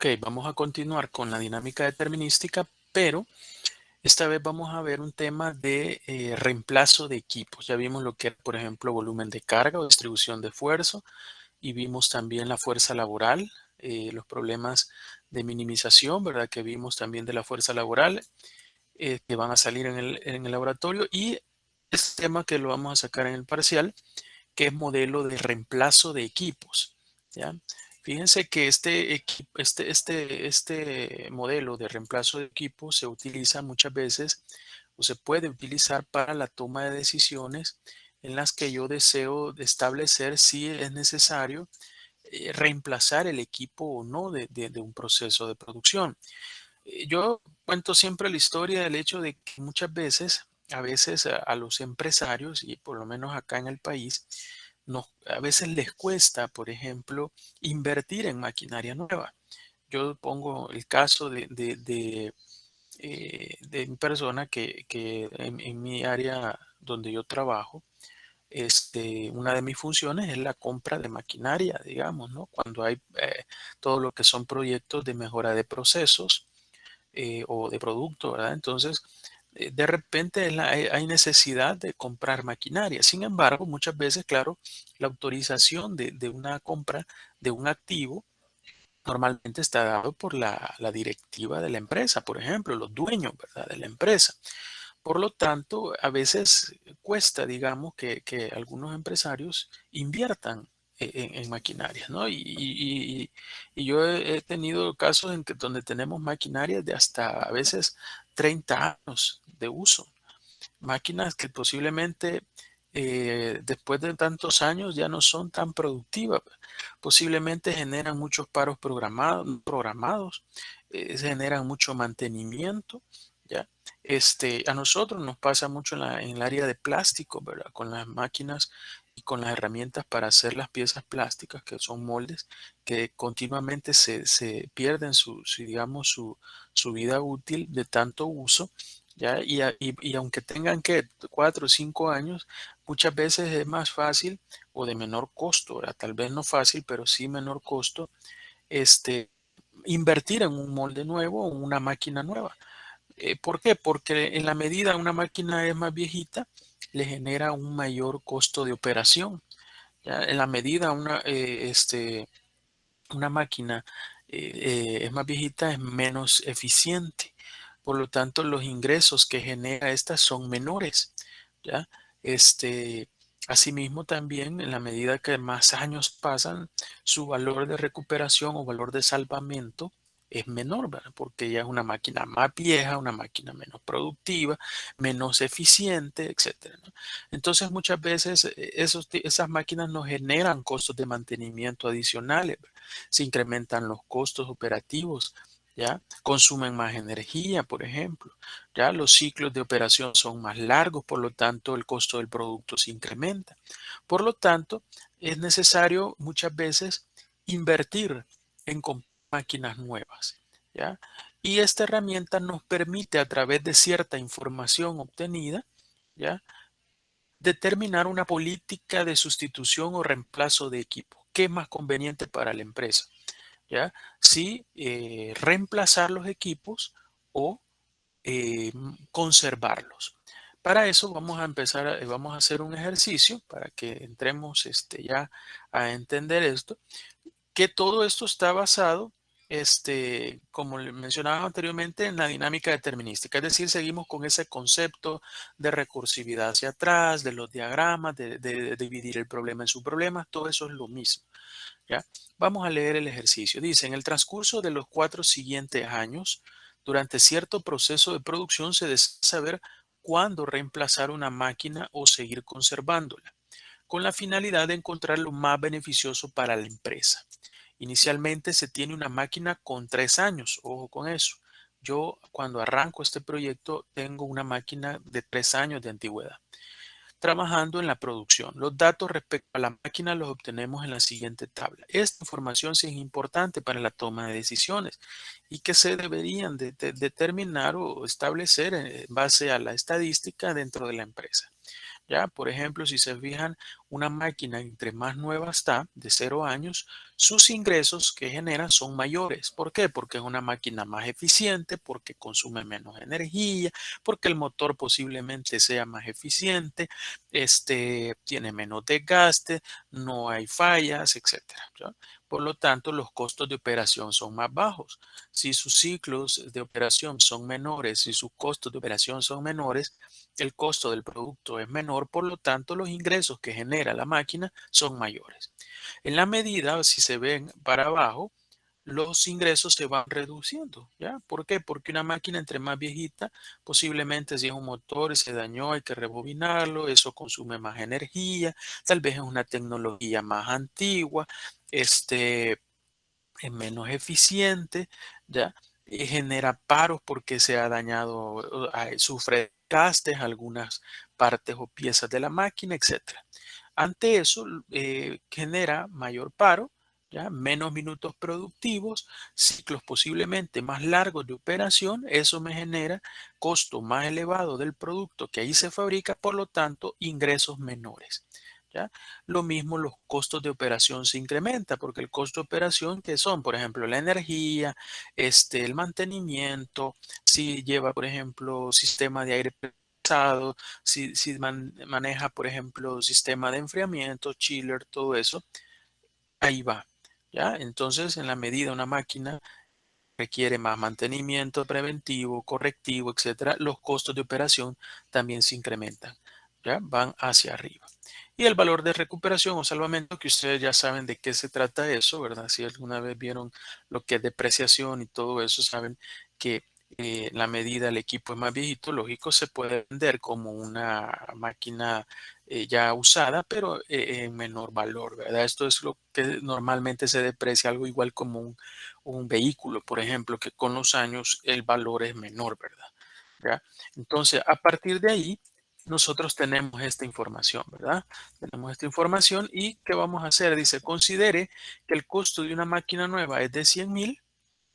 Ok, vamos a continuar con la dinámica determinística, pero esta vez vamos a ver un tema de reemplazo de equipos. Ya vimos lo que es, por ejemplo, volumen de carga o distribución de esfuerzo y vimos también la fuerza laboral, los problemas de minimización, ¿verdad? Que vimos también de la fuerza laboral que van a salir en el laboratorio y este tema que lo vamos a sacar en el parcial, que es modelo de reemplazo de equipos, ¿ya? Fíjense que este modelo de reemplazo de equipos se utiliza muchas veces o se puede utilizar para la toma de decisiones en las que yo deseo establecer si es necesario reemplazar el equipo o no de un proceso de producción. Yo cuento siempre la historia del hecho de que muchas veces, a veces a los empresarios, y por lo menos acá en el país, a veces les cuesta, por ejemplo, invertir en maquinaria nueva. Yo pongo el caso de mi persona que en mi área donde yo trabajo, una de mis funciones es la compra de maquinaria, digamos, ¿no? Cuando hay todo lo que son proyectos de mejora de procesos o de producto, ¿verdad? Entonces, de repente hay necesidad de comprar maquinaria. Sin embargo, muchas veces, claro, la autorización de una compra de un activo normalmente está dado por la directiva de la empresa, por ejemplo, los dueños, ¿verdad? De la empresa. Por lo tanto, a veces cuesta, digamos, que algunos empresarios inviertan en maquinarias, ¿no? Y yo he tenido casos donde tenemos maquinarias de hasta a veces 30 años de uso. Máquinas que posiblemente después de tantos años ya no son tan productivas. Posiblemente generan muchos paros programados, se generan mucho mantenimiento, ¿ya? A nosotros nos pasa mucho en el área de plástico, ¿verdad? Con las máquinas y con las herramientas para hacer las piezas plásticas, que son moldes, que continuamente se pierden digamos, su vida útil de tanto uso. ¿Ya? Y aunque tengan que 4 o 5 años, muchas veces es más fácil o de menor costo, ¿verdad? Tal vez no fácil, pero sí menor costo, este, invertir en un molde nuevo o una máquina nueva. ¿Por qué? Porque en la medida una máquina es más viejita, le genera un mayor costo de operación. ¿Ya? En la medida una máquina es más viejita, es menos eficiente. Por lo tanto, los ingresos que genera esta son menores, ¿ya? Este, asimismo, también en la medida que más años pasan, su valor de recuperación o valor de salvamento es menor, ¿verdad? Porque ya es una máquina más vieja, una máquina menos productiva, menos eficiente, etcétera, ¿no? Entonces, muchas veces esas máquinas nos generan costos de mantenimiento adicionales, ¿verdad? Se incrementan los costos operativos, ¿ya? Consumen más energía, por ejemplo, ¿ya? Los ciclos de operación son más largos, por lo tanto, el costo del producto se incrementa. Por lo tanto, es necesario muchas veces invertir en máquinas nuevas, ¿ya? Y esta herramienta nos permite, a través de cierta información obtenida, ¿ya? Determinar una política de sustitución o reemplazo de equipo. ¿Qué es más conveniente para la empresa? ¿Ya? Si reemplazar los equipos o conservarlos. Para eso vamos a empezar, vamos a hacer un ejercicio para que entremos ya a entender esto, que todo esto está basado, como le mencionaba anteriormente, en la dinámica determinística. Es decir, seguimos con ese concepto de recursividad hacia atrás, de los diagramas, de dividir el problema en subproblemas, todo eso es lo mismo. ¿Ya? Vamos a leer el ejercicio. Dice, en el transcurso de los 4 siguientes años, durante cierto proceso de producción se desea saber cuándo reemplazar una máquina o seguir conservándola, con la finalidad de encontrar lo más beneficioso para la empresa. Inicialmente se tiene una máquina con 3 años, ojo con eso. Yo cuando arranco este proyecto tengo una máquina de 3 años de antigüedad trabajando en la producción. Los datos respecto a la máquina los obtenemos en la siguiente tabla. Esta información sí es importante para la toma de decisiones y que se deberían determinar o establecer en base a la estadística dentro de la empresa. ¿ya? Por ejemplo, si se fijan, una máquina entre más nueva está, de 0 años, sus ingresos que genera son mayores. ¿Por qué? Porque es una máquina más eficiente, porque consume menos energía, porque el motor posiblemente sea más eficiente, tiene menos desgaste, no hay fallas, etcétera, ¿ya? Por lo tanto, los costos de operación son más bajos. Si sus ciclos de operación son menores, si sus costos de operación son menores, el costo del producto es menor, por lo tanto los ingresos que genera la máquina son mayores. En la medida, si se ven para abajo, los ingresos se van reduciendo, ¿ya? ¿Por qué? Porque una máquina entre más viejita, posiblemente si es un motor y se dañó, hay que rebobinarlo, eso consume más energía, tal vez es una tecnología más antigua, es menos eficiente, ¿ya? Y genera paros porque se ha dañado, sufre gastes algunas partes o piezas de la máquina, etcétera. Ante eso, genera mayor paro, ¿ya? Menos minutos productivos, ciclos posiblemente más largos de operación. Eso me genera costo más elevado del producto que ahí se fabrica, por lo tanto, ingresos menores, ¿ya? Lo mismo los costos de operación se incrementa porque el costo de operación que son, por ejemplo, la energía, el mantenimiento, si lleva, por ejemplo, sistema de aire pesado, si maneja, por ejemplo, sistema de enfriamiento, chiller, todo eso, ahí va, ¿ya? Entonces, en la medida una máquina requiere más mantenimiento preventivo, correctivo, etcétera, los costos de operación también se incrementan, ¿ya? Van hacia arriba. Y el valor de recuperación o salvamento, que ustedes ya saben de qué se trata eso, ¿verdad? Si alguna vez vieron lo que es depreciación y todo eso, saben que la medida el equipo es más viejito, lógico, se puede vender como una máquina ya usada, pero en menor valor, ¿verdad? Esto es lo que normalmente se deprecia, algo igual como un vehículo, por ejemplo, que con los años el valor es menor, ¿verdad? ¿Ya? Entonces, a partir de ahí, nosotros tenemos esta información, ¿verdad? Tenemos esta información y ¿qué vamos a hacer? Dice, considere que el costo de una máquina nueva es de 100,000,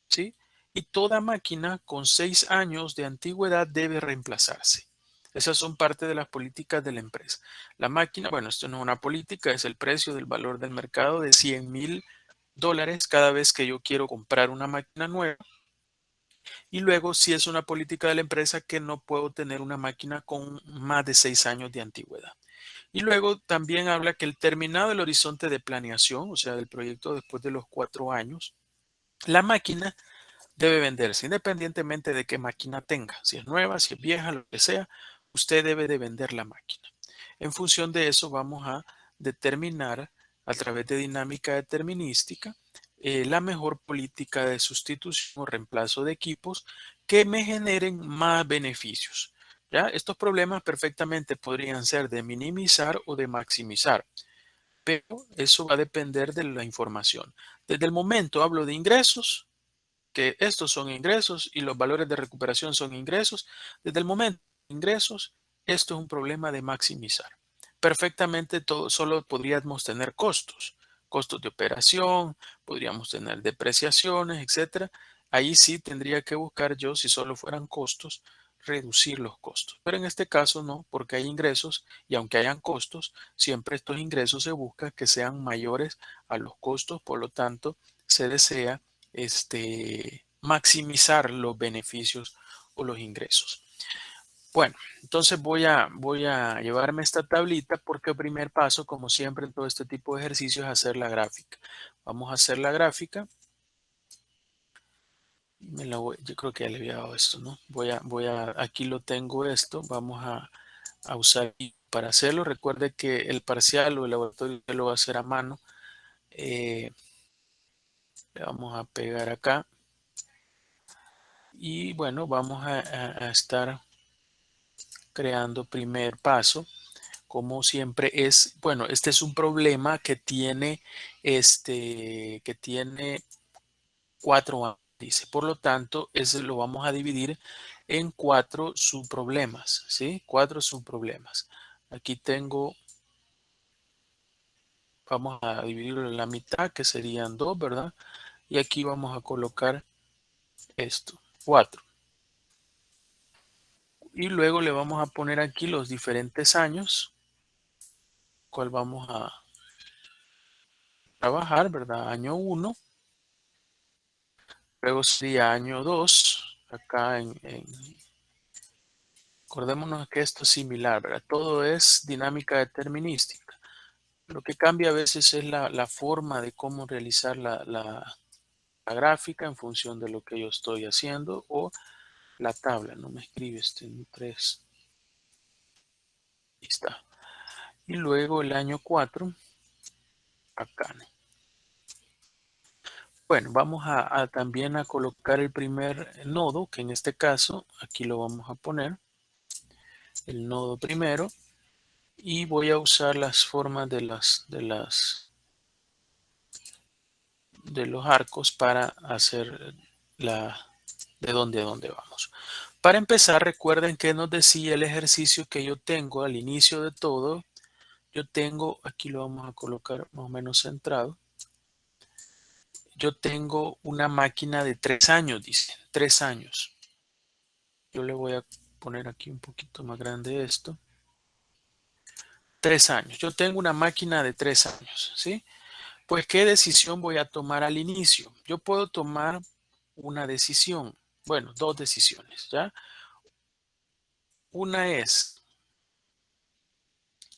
¿sí? Y toda máquina con 6 años de antigüedad debe reemplazarse. Esas son parte de las políticas de la empresa. La máquina, bueno, esto no es una política, es el precio del valor del mercado de $100,000 cada vez que yo quiero comprar una máquina nueva. Y luego, si es una política de la empresa que no puedo tener una máquina con más de 6 años de antigüedad. Y luego también habla que el terminado el horizonte de planeación, o sea, del proyecto después de los 4 años, la máquina debe venderse, independientemente de qué máquina tenga, si es nueva, si es vieja, lo que sea, usted debe de vender la máquina. En función de eso vamos a determinar a través de dinámica determinística la mejor política de sustitución o reemplazo de equipos que me generen más beneficios. ¿Ya? Estos problemas perfectamente podrían ser de minimizar o de maximizar, pero eso va a depender de la información. Desde el momento hablo de ingresos, que estos son ingresos y los valores de recuperación son ingresos. Desde el momento de ingresos, esto es un problema de maximizar. Perfectamente todo, solo podríamos tener costos, costos de operación, podríamos tener depreciaciones, etcétera. Ahí sí tendría que buscar yo, si solo fueran costos, reducir los costos. Pero en este caso no, porque hay ingresos y aunque hayan costos, siempre estos ingresos se busca que sean mayores a los costos, por lo tanto, se desea maximizar los beneficios o los ingresos. Bueno, entonces voy a llevarme esta tablita porque el primer paso, como siempre en todo este tipo de ejercicios, es hacer la gráfica. Vamos a hacer la gráfica. Yo creo que ya le había dado esto, ¿no? Aquí lo tengo esto. Vamos a usar para hacerlo. Recuerde que el parcial o el laboratorio lo va a hacer a mano. Le vamos a pegar acá. Y bueno, vamos a estar creando primer paso. Como siempre es, bueno, este es un problema que tiene 4 años, dice. Por lo tanto, ese lo vamos a dividir en 4 subproblemas, ¿sí? 4 subproblemas. Aquí tengo, vamos a dividirlo en la mitad, que serían 2, ¿verdad? Y aquí vamos a colocar esto, 4. Y luego le vamos a poner aquí los diferentes años. cual vamos a trabajar, ¿verdad? Año 1, luego sería año 2, acá acordémonos que esto es similar, ¿verdad? Todo es dinámica determinística. Lo que cambia a veces es la forma de cómo realizar la gráfica en función de lo que yo estoy haciendo o la tabla. No me escribes en 3. Ahí está. Y luego el año 4, acá. Bueno, vamos a también a colocar el primer nodo, que en este caso aquí lo vamos a poner, el nodo primero, y voy a usar las formas de los arcos para hacer de dónde a dónde vamos. Para empezar, recuerden que nos decía el ejercicio que yo tengo al inicio de todo. Yo tengo, aquí lo vamos a colocar más o menos centrado. Yo tengo una máquina de 3 años, dice, 3 años. Yo le voy a poner aquí un poquito más grande esto. 3 años. Yo tengo una máquina de 3 años, ¿sí? Pues, ¿qué decisión voy a tomar al inicio? Yo puedo tomar una decisión, bueno, dos decisiones, ¿ya? Una es,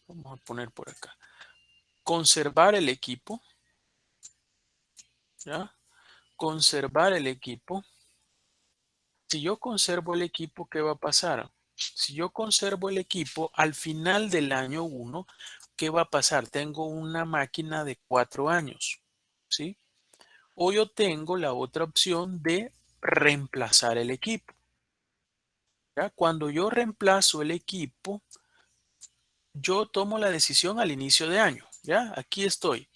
vamos a poner por acá, conservar el equipo, ¿ya? Conservar el equipo. Si yo conservo el equipo, ¿qué va a pasar? Si yo conservo el equipo, al final del año 1, ¿qué va a pasar? Tengo una máquina de 4 años, ¿sí? O yo tengo la otra opción de reemplazar el equipo. ¿Ya? Cuando yo reemplazo el equipo, yo tomo la decisión al inicio de año. ¿Ya? Aquí estoy.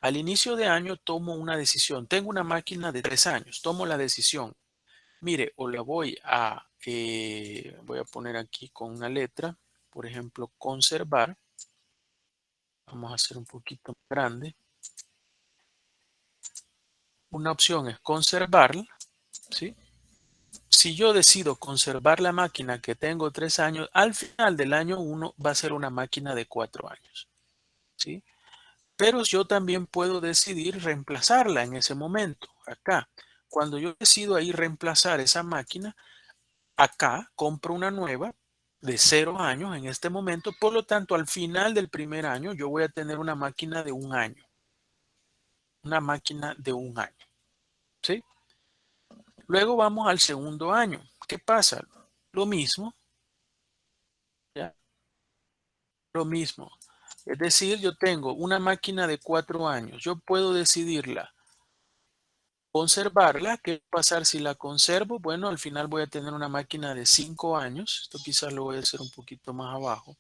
Al inicio de año tomo una decisión. Tengo una máquina de 3 años. Tomo la decisión. Mire, o la voy a poner aquí con una letra, por ejemplo, conservar. Vamos a hacer un poquito más grande. Una opción es conservarla, ¿sí? Si yo decido conservar la máquina que tengo 3 años, al final del año 1 va a ser una máquina de 4 años, ¿sí? Pero yo también puedo decidir reemplazarla en ese momento, acá. Cuando yo decido ahí reemplazar esa máquina, acá compro una nueva de 0 años en este momento. Por lo tanto, al final del primer año, yo voy a tener una máquina de 1 año. Una máquina de 1 año, ¿sí? Luego vamos al segundo año. ¿Qué pasa? Lo mismo, ¿ya? Lo mismo. Es decir, yo tengo una máquina de 4 años. Yo puedo decidirla, conservarla. ¿Qué va a pasar si la conservo? Bueno, al final voy a tener una máquina de 5 años. Esto quizás lo voy a hacer un poquito más abajo.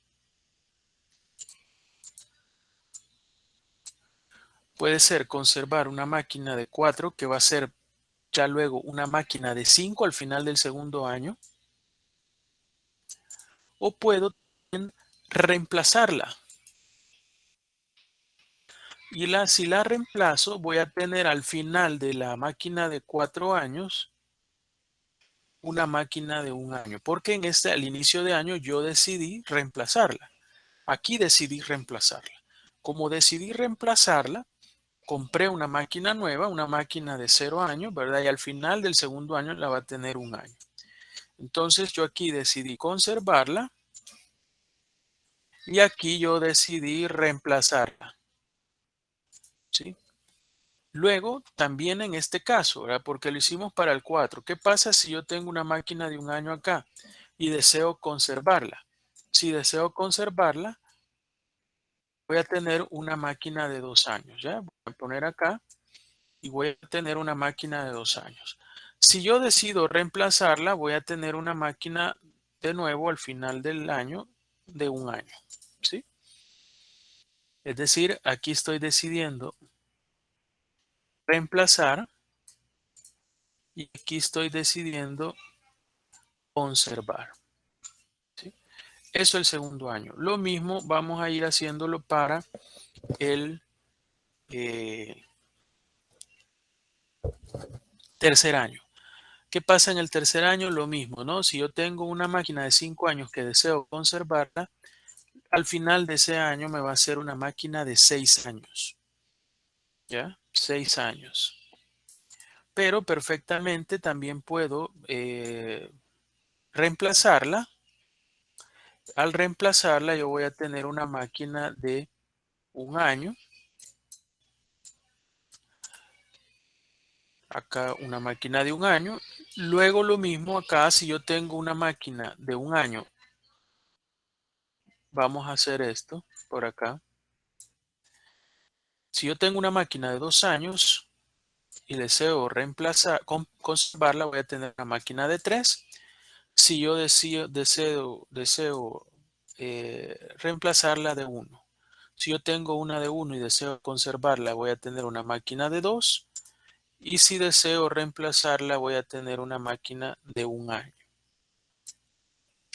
Puede ser conservar una máquina de 4 que va a ser ya luego una máquina de 5 al final del segundo año. O puedo también reemplazarla. Y si la reemplazo, voy a tener al final de la máquina de 4 años una máquina de 1 año. Porque al inicio de año yo decidí reemplazarla. Aquí decidí reemplazarla. Como decidí reemplazarla, compré una máquina nueva, una máquina de 0 años, ¿verdad? Y al final del segundo año la va a tener 1 año. Entonces yo aquí decidí conservarla y aquí yo decidí reemplazarla, ¿sí? Luego, también en este caso, ¿verdad? Porque lo hicimos para el 4. ¿Qué pasa si yo tengo una máquina de 1 año acá y deseo conservarla? Si deseo conservarla, voy a tener una máquina de 2 años, ¿ya? Voy a poner acá y voy a tener una máquina de 2 años. Si yo decido reemplazarla, voy a tener una máquina de nuevo al final del año de 1 año, ¿sí? Es decir, aquí estoy decidiendo reemplazar y aquí estoy decidiendo conservar, ¿sí? Eso el segundo año. Lo mismo vamos a ir haciéndolo para el tercer año. ¿Qué pasa en el tercer año? Lo mismo, ¿no? Si yo tengo una máquina de 5 años que deseo conservarla, al final de ese año me va a ser una máquina de 6 años. ¿Ya? 6 años. Pero perfectamente también puedo reemplazarla. Al reemplazarla yo voy a tener una máquina de 1 año. Acá una máquina de 1 año. Luego lo mismo acá, si yo tengo una máquina de 1 año, vamos a hacer esto por acá. Si yo tengo una máquina de 2 años y deseo reemplazar, conservarla, voy a tener una máquina de 3. Si yo deseo reemplazarla de 1. Si yo tengo una de 1 y deseo conservarla, voy a tener una máquina de 2. Y si deseo reemplazarla, voy a tener una máquina de 1 año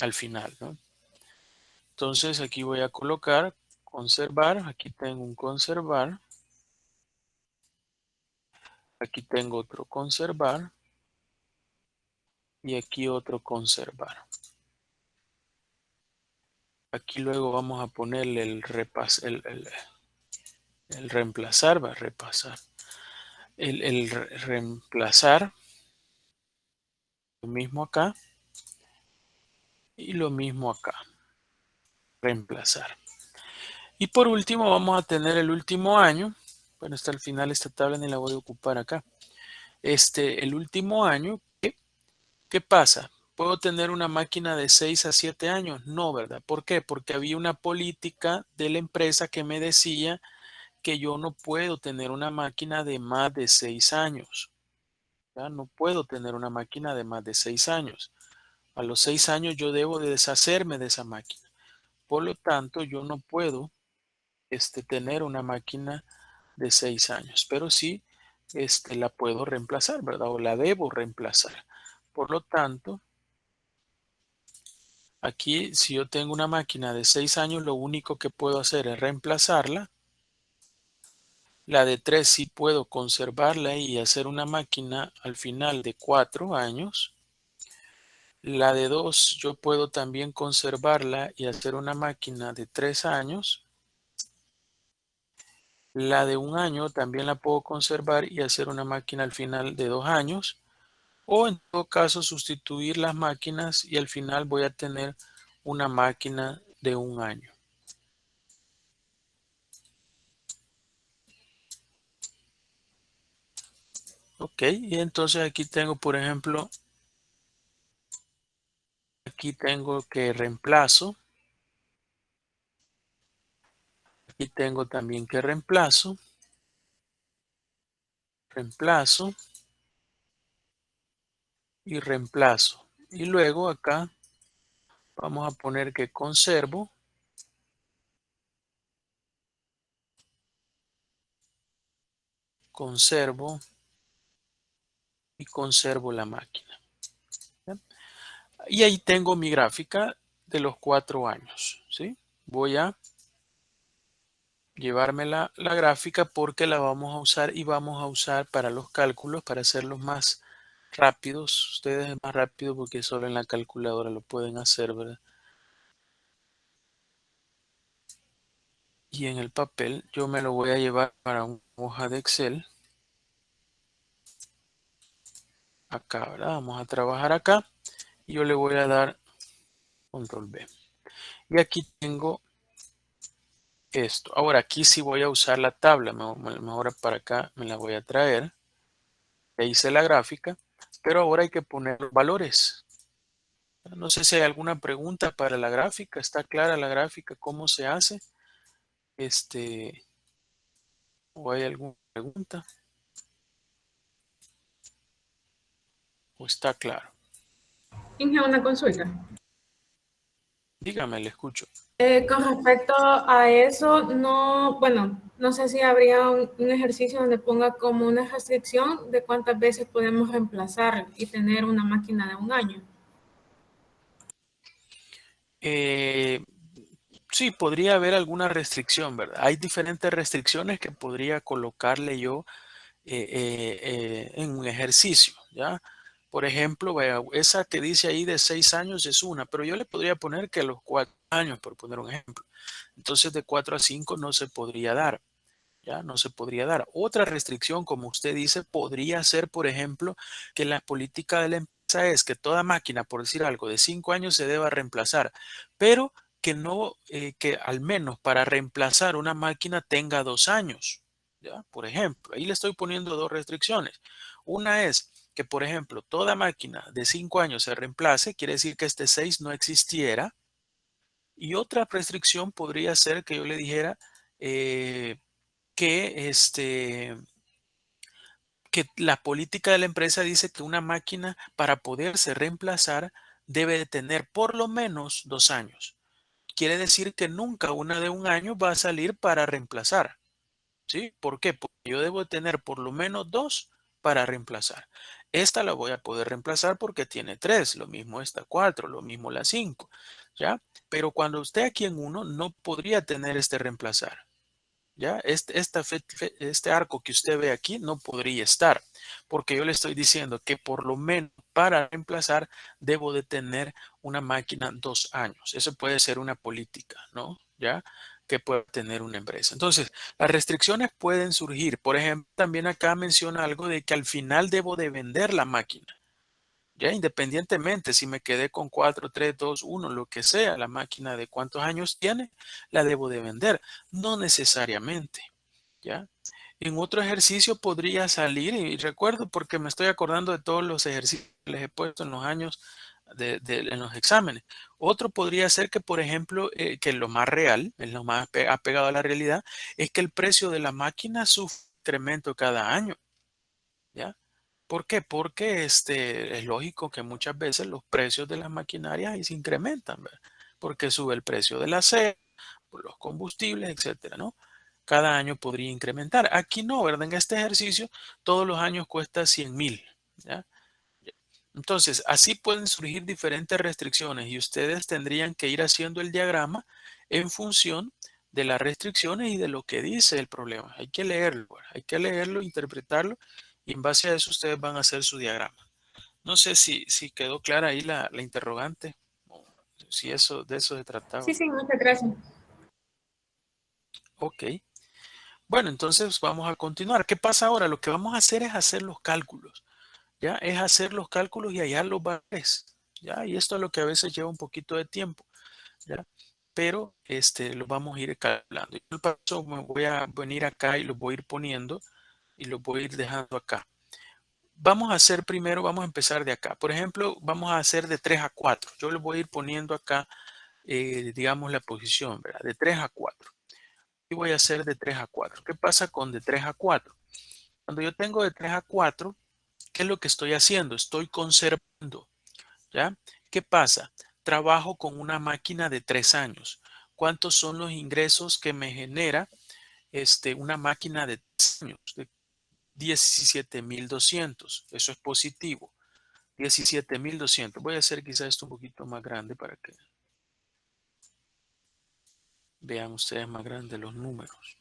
al final, ¿no? Entonces aquí voy a colocar conservar. Aquí tengo un conservar. Aquí tengo otro conservar. Y aquí otro conservar. Aquí luego vamos a ponerle el reemplazar, va a repasar. El reemplazar, lo mismo acá y lo mismo acá, reemplazar. Y por último vamos a tener el último año. Bueno, hasta el final esta tabla ni la voy a ocupar acá. El último año, ¿qué pasa? ¿Puedo tener una máquina de 6 a 7 años? No, ¿verdad? ¿Por qué? Porque había una política de la empresa que me decía que yo no puedo tener una máquina de más de 6 años. ¿Ya? No puedo tener una máquina de más de 6 años. A los 6 años yo debo de deshacerme de esa máquina. Por lo tanto, yo no puedo tener una máquina de 6 años, pero sí la puedo reemplazar, ¿verdad? O la debo reemplazar. Por lo tanto, aquí si yo tengo una máquina de 6 años, lo único que puedo hacer es reemplazarla. La de 3 sí puedo conservarla y hacer una máquina al final de 4 años. La de 2 yo puedo también conservarla y hacer una máquina de 3 años. La de 1 año también la puedo conservar y hacer una máquina al final de 2 años. O en todo caso sustituir las máquinas y al final voy a tener una máquina de 1 año. Ok, y entonces aquí tengo, por ejemplo, aquí tengo que reemplazo. Aquí tengo también que reemplazo. Reemplazo y reemplazo. Y luego acá vamos a poner que conservo. Conservo y conservo la máquina. ¿Ya? Y ahí tengo mi gráfica de los 4 años. ¿Sí? Voy a llevarme la gráfica porque la vamos a usar y vamos a usar para los cálculos, para hacerlos más rápidos. Ustedes es más rápido porque solo en la calculadora lo pueden hacer, ¿verdad? Y en el papel yo me lo voy a llevar para una hoja de Excel. Acá, ¿verdad? Vamos a trabajar acá. Y yo le voy a dar control B. Y aquí tengo esto. Ahora aquí sí voy a usar la tabla. Mejor para acá me la voy a traer. Ya hice la gráfica. Pero ahora hay que poner los valores. No sé si hay alguna pregunta para la gráfica. ¿Está clara la gráfica? ¿Cómo se hace? ¿O hay alguna pregunta? ¿O está claro? Inge, una consulta. Dígame, le escucho. Con respecto a eso, no, bueno, no sé si habría un ejercicio donde ponga como una restricción de cuántas veces podemos reemplazar y tener una máquina de 1 año. Eh, sí, podría haber alguna restricción, ¿verdad? Hay diferentes restricciones que podría colocarle yo en un ejercicio, ¿ya? Por ejemplo, vea, esa que dice ahí de 6 años es una, pero yo le podría poner que a los 4 años, por poner un ejemplo. Entonces, de 4 a 5 no se podría dar. Ya no se podría dar. Otra restricción, como usted dice, podría ser, por ejemplo, que la política de la empresa es que toda máquina, por decir algo, de 5 años se deba reemplazar, pero que no, que al menos para reemplazar una máquina tenga 2 años. ¿Ya? Por ejemplo, ahí le estoy poniendo dos restricciones. Una es que, por ejemplo, toda máquina de 5 años se reemplace, quiere decir que este 6 no existiera. Y otra restricción podría ser que yo le dijera, que, que la política de la empresa dice que una máquina para poderse reemplazar debe de tener por lo menos 2 años. Quiere decir que nunca una de un año va a salir para reemplazar. ¿Sí? ¿Por qué? Porque yo debo de tener por lo menos 2 para reemplazar. Esta la voy a poder reemplazar porque tiene 3, lo mismo esta 4, lo mismo la 5, ¿ya? Pero cuando esté aquí en uno no podría tener este reemplazar. ¿Ya? Este arco que usted ve aquí no podría estar, porque yo le estoy diciendo que por lo menos para reemplazar debo de tener una máquina 2 años. Eso puede ser una política, ¿no? ¿Ya? Que puede tener una empresa. Entonces, las restricciones pueden surgir. Por ejemplo, también acá menciona algo de que al final debo de vender la máquina. Ya independientemente si me quedé con 4, 3, 2, 1, lo que sea, la máquina de cuántos años tiene, la debo de vender. No necesariamente, ¿ya? En otro ejercicio podría salir, y recuerdo porque me estoy acordando de todos los ejercicios que les he puesto en los años en los exámenes. Otro podría ser que, por ejemplo, que lo más real, es lo más apegado a la realidad, es que el precio de la máquina sufre incremento cada año, ¿ya? ¿Por qué? Porque es lógico que muchas veces los precios de las maquinarias ahí se incrementan, ¿verdad? Porque sube el precio del acero, por los combustibles, etcétera, ¿no? Cada año podría incrementar. Aquí no, ¿verdad? En este ejercicio todos los años cuesta 100,000, ¿ya? Entonces, así pueden surgir diferentes restricciones y ustedes tendrían que ir haciendo el diagrama en función de las restricciones y de lo que dice el problema. Hay que leerlo, ¿verdad? Hay que leerlo, interpretarlo y en base a eso ustedes van a hacer su diagrama. No sé si quedó clara ahí la interrogante, o si eso de eso se trataba. Sí, sí, muchas gracias. Ok. Bueno, entonces vamos a continuar. ¿Qué pasa ahora? Lo que vamos a hacer es hacer los cálculos. ¿Ya? Es hacer los cálculos y hallar los valores, ¿ya? Y esto es lo que a veces lleva un poquito de tiempo, ¿ya? Pero lo vamos a ir calculando. Y por eso me voy a venir acá y los voy a ir poniendo y los voy a ir dejando acá. Vamos a hacer primero, vamos a empezar de acá. Por ejemplo, vamos a hacer de 3 a 4. Yo les voy a ir poniendo acá, digamos, la posición, ¿verdad? De 3 a 4. Y voy a hacer de 3 a 4. ¿Qué pasa con de 3 a 4? Cuando yo tengo de 3 a 4, ¿qué es lo que estoy haciendo? Estoy conservando, ¿ya? ¿Qué pasa? Trabajo con una máquina de 3 años. ¿Cuántos son los ingresos que me genera una máquina de 3 años? De 17,200. Eso es positivo. 17,200. Voy a hacer quizás esto un poquito más grande para que vean ustedes más grandes los números.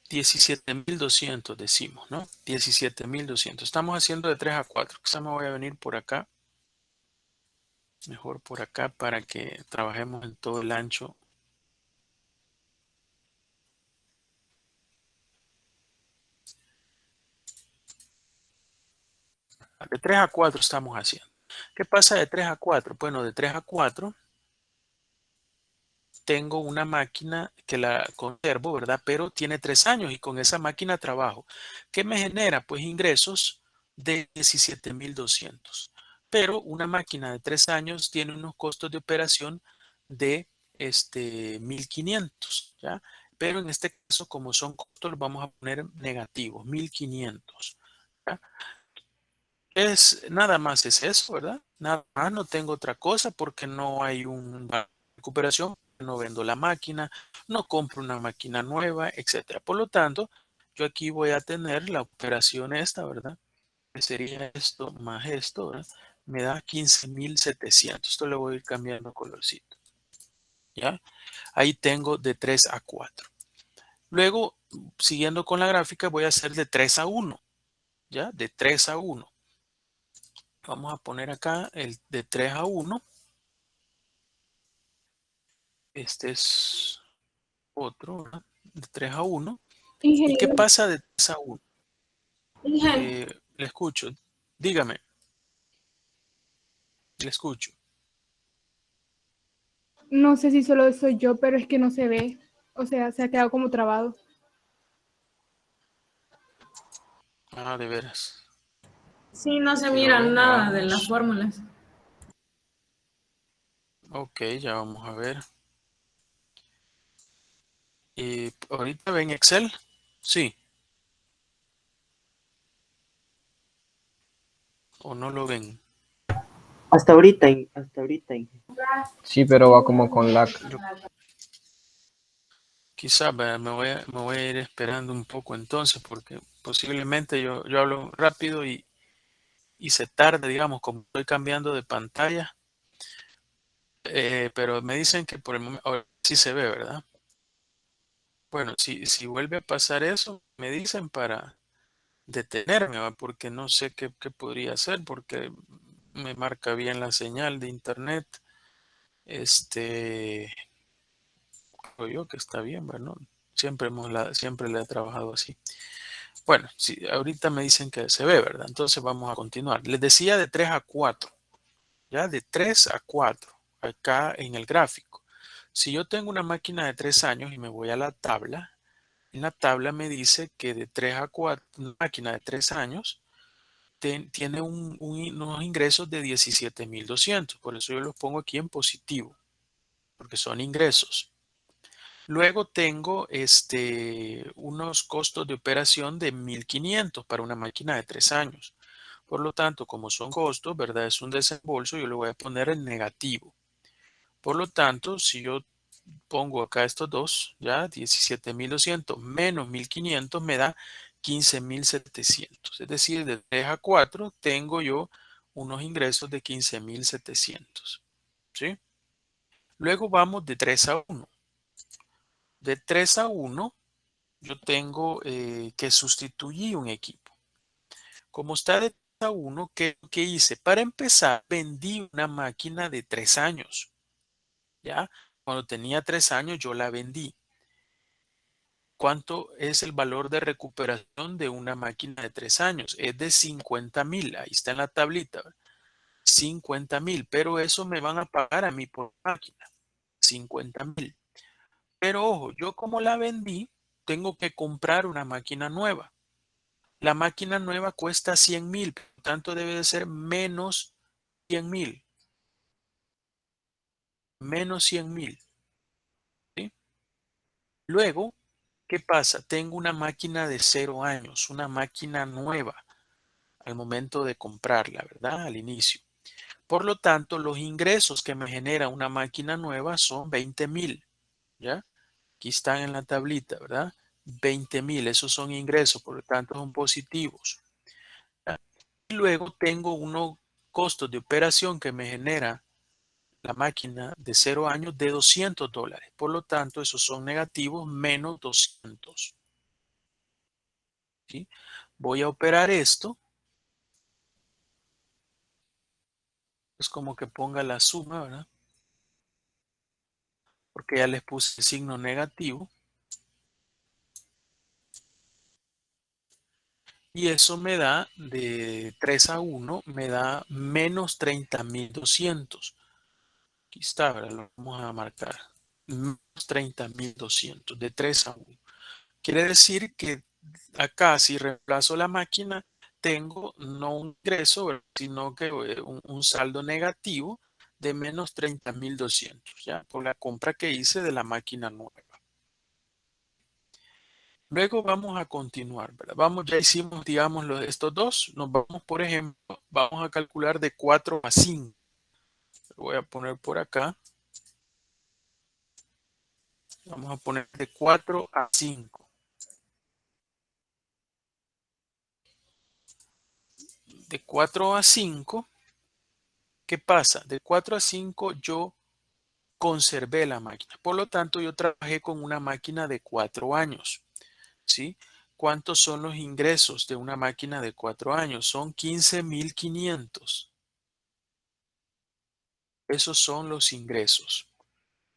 $17,200 decimos, ¿no? 17,200. Estamos haciendo de 3 a 4. Quizá me voy a venir por acá. Mejor por acá para que trabajemos en todo el ancho. De 3 a 4 estamos haciendo. ¿Qué pasa de 3 a 4? Bueno, de 3 a 4 tengo una máquina que la conservo, ¿verdad? Pero tiene 3 años y con esa máquina trabajo. ¿Qué me genera? Pues ingresos de 17,200. Pero una máquina de 3 años tiene unos costos de operación de 1,500, ¿ya? Pero en este caso, como son costos, los vamos a poner negativos, 1,500. ¿Ya? Nada más es eso, ¿verdad? Nada más, no tengo otra cosa porque no hay una recuperación, no vendo la máquina, no compro una máquina nueva, etcétera. Por lo tanto, yo aquí voy a tener la operación esta, ¿verdad? que sería esto más esto, ¿verdad? Me da 15,700. Esto le voy a ir cambiando colorcito. ¿Ya? Ahí tengo de 3 a 4. Luego, siguiendo con la gráfica, voy a hacer de 3 a 1. ¿Ya? De 3 a 1. Vamos a poner acá el de 3 a 1. Este es otro, ¿verdad? De 3 a 1. ¿Y qué Ingeniero, pasa de 3 a 1? ingeniero, Le escucho. Dígame, le escucho. No sé si solo soy yo, pero es que no se ve. O sea, se ha quedado como trabado. Ah, de veras. sí, no se Quiero mira ver, nada de las veamos. fórmulas. Ok, ya vamos a ver. Y ahorita ven Excel. Sí, o no lo ven. Hasta ahorita. Sí, pero va como con lag. Yo quizás me voy a ir esperando un poco entonces, porque posiblemente yo hablo rápido y se tarde, digamos, como estoy cambiando de pantalla. Pero me dicen que por el momento ahora sí se ve, ¿verdad? Bueno, si vuelve a pasar eso, me dicen para detenerme, ¿va? Porque no sé qué podría hacer, porque me marca bien la señal de internet. Creo yo que está bien, bueno, siempre le he trabajado así. Bueno, si ahorita me dicen que se ve, ¿verdad? Entonces vamos a continuar. Les decía de 3 a 4, ¿ya? De 3 a 4, acá en el gráfico. Si yo tengo una máquina de 3 años y me voy a la tabla, en la tabla me dice que de 3 a 4, una máquina de 3 años tiene unos ingresos de 17,200. Por eso yo los pongo aquí en positivo, porque son ingresos. Luego tengo unos costos de operación de 1,500 para una máquina de 3 años. Por lo tanto, como son costos, ¿verdad? Es un desembolso, yo le voy a poner en negativo. Por lo tanto, si yo pongo acá estos dos, ya 17,200 menos 1,500 me da 15,700. Es decir, de 3 a 4 tengo yo unos ingresos de 15,700. ¿Sí? Luego vamos de 3 a 1. De 3 a 1 yo tengo que sustituir un equipo. Como está de 3 a 1, ¿qué hice? Para empezar, vendí una máquina de 3 años. ¿Ya? Cuando tenía 3 años, yo la vendí. ¿Cuánto es el valor de recuperación de una máquina de 3 años? Es de 50,000. Ahí está en la tablita. 50,000. Pero eso me van a pagar a mí por máquina. 50,000. Pero ojo, yo como la vendí, tengo que comprar una máquina nueva. La máquina nueva cuesta 100,000, por lo tanto debe de ser menos 100,000. Menos 100,000. ¿Sí? Luego, ¿qué pasa? Tengo una máquina de 0 años, una máquina nueva al momento de comprarla, ¿verdad? Al inicio. Por lo tanto, los ingresos que me genera una máquina nueva son 20,000, ¿ya? Aquí están en la tablita, ¿verdad? 20,000, esos son ingresos, por lo tanto son positivos. ¿Ya? Y luego tengo unos costos de operación que me genera la máquina de 0 años de $200. Por lo tanto, esos son negativos menos 200. ¿Sí? Voy a operar esto. Es como que ponga la suma, ¿verdad? Porque ya les puse el signo negativo. Y eso me da de 3 a 1, me da menos 30,200. Aquí está, ¿verdad? Lo vamos a marcar. Menos 30,200 de 3 a 1. Quiere decir que acá, si reemplazo la máquina, tengo no un ingreso, ¿verdad? Sino que un saldo negativo de menos 30,200, ¿ya? Por la compra que hice de la máquina nueva. Luego vamos a continuar, ¿verdad? Ya hicimos, digamos, estos dos. Nos vamos, por ejemplo, vamos a calcular de 4 a 5. Lo voy a poner por acá. Vamos a poner de 4 a 5. De 4 a 5, ¿qué pasa? De 4 a 5 yo conservé la máquina. Por lo tanto, yo trabajé con una máquina de 4 años. ¿Sí? ¿Cuántos son los ingresos de una máquina de 4 años? Son 15,500. Esos son los ingresos.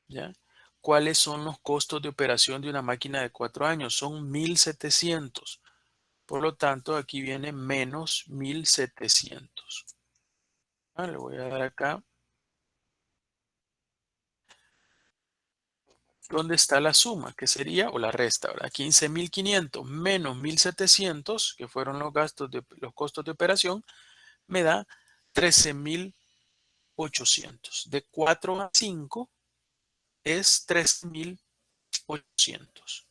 ¿Ya? ¿Cuáles son los costos de operación de una máquina de 4 años? Son 1,700. Por lo tanto, aquí viene menos 1,700. Le voy a dar acá. ¿Dónde está la suma? ¿Qué sería? O la resta, ¿verdad? 15,500 menos 1,700, que fueron los costos de operación, me da 13,800. De 4 a 5 es 13,800.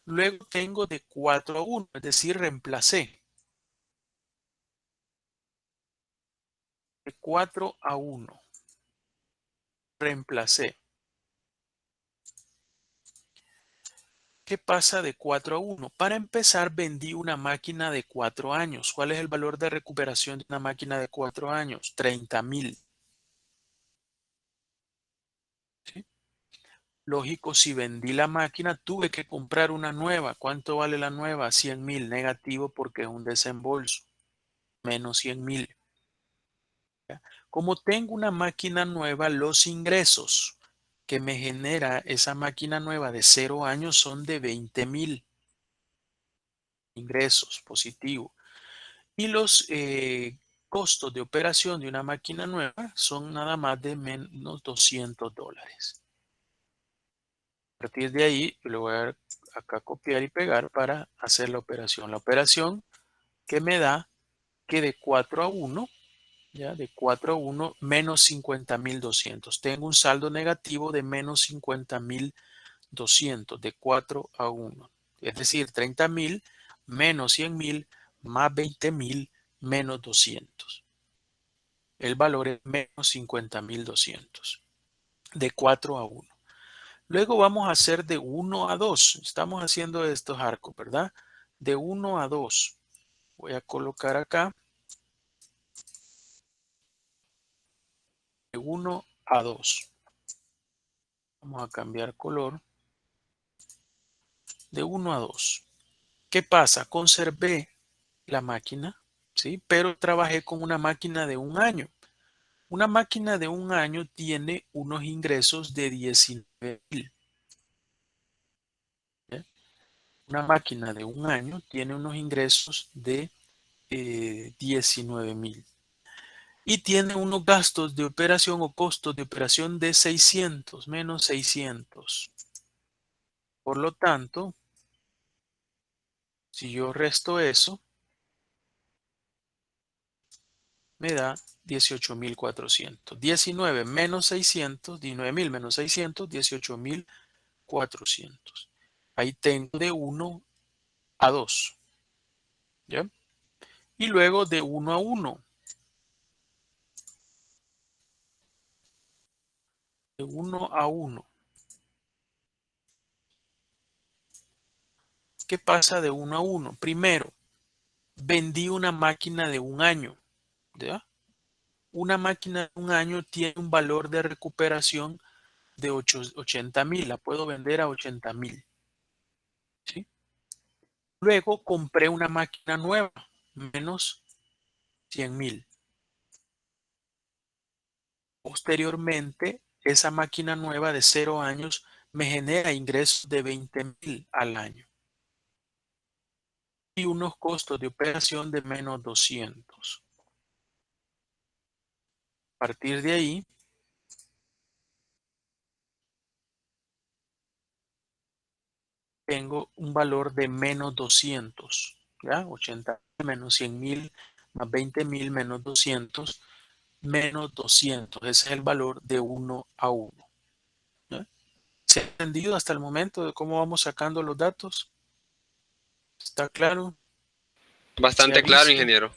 Luego tengo de 4 a 1, es decir, reemplacé. De 4 a 1, reemplacé. ¿Qué pasa de 4 a 1? Para empezar, vendí una máquina de 4 años. ¿Cuál es el valor de recuperación de una máquina de 4 años? 30,000. ¿Sí? Lógico, si vendí la máquina, tuve que comprar una nueva. ¿Cuánto vale la nueva? 100,000. Negativo porque es un desembolso. Menos 100,000. Como tengo una máquina nueva, los ingresos que me genera esa máquina nueva de 0 años son de 20,000. Ingresos positivos. Y los costos de operación de una máquina nueva son nada más de menos $200. A partir de ahí, yo le voy a dar acá copiar y pegar para hacer la operación. La operación que me da que de 4 a 1, ¿ya? De 4 a 1 menos 50,200. Tengo un saldo negativo de menos 50,200 de 4 a 1. Es decir, 30,000 menos 100,000 más 20,000 menos 200. El valor es menos 50,200. De 4 a 1. Luego vamos a hacer de 1 a 2. Estamos haciendo estos arcos, ¿verdad? De 1 a 2. Voy a colocar acá. De 1 a 2. Vamos a cambiar color. De 1 a 2. ¿Qué pasa? Conservé la máquina, ¿sí? Pero trabajé con una máquina de 1 año. Una máquina de 1 año tiene unos ingresos de 19,000. Una máquina de 1 año tiene unos ingresos de 19,000. Y tiene unos gastos de operación o costos de operación de 600, menos 600. Por lo tanto, si yo resto eso, me da 18,400. 19 menos 600, 19,000 menos 600, 18,400. Ahí tengo de 1 a 2. ¿Ya? Y luego de 1 a 1. De 1 a 1. ¿Qué pasa de 1 a 1? Primero, vendí una máquina de 1 año. ¿Ya? Una máquina de 1 año tiene un valor de recuperación de 80,000. La puedo vender a 80,000. ¿Sí? Luego compré una máquina nueva, menos 100,000. Posteriormente, esa máquina nueva de 0 años me genera ingresos de 20,000 al año. Y unos costos de operación de menos 200. A partir de ahí, tengo un valor de menos 200. ¿Ya? 80 menos 100,000 más 20,000 menos 200 menos 200. Ese es el valor de 1 a 1. ¿Ya? ¿Se ha entendido hasta el momento de cómo vamos sacando los datos? ¿Está claro? Bastante claro, ingeniero.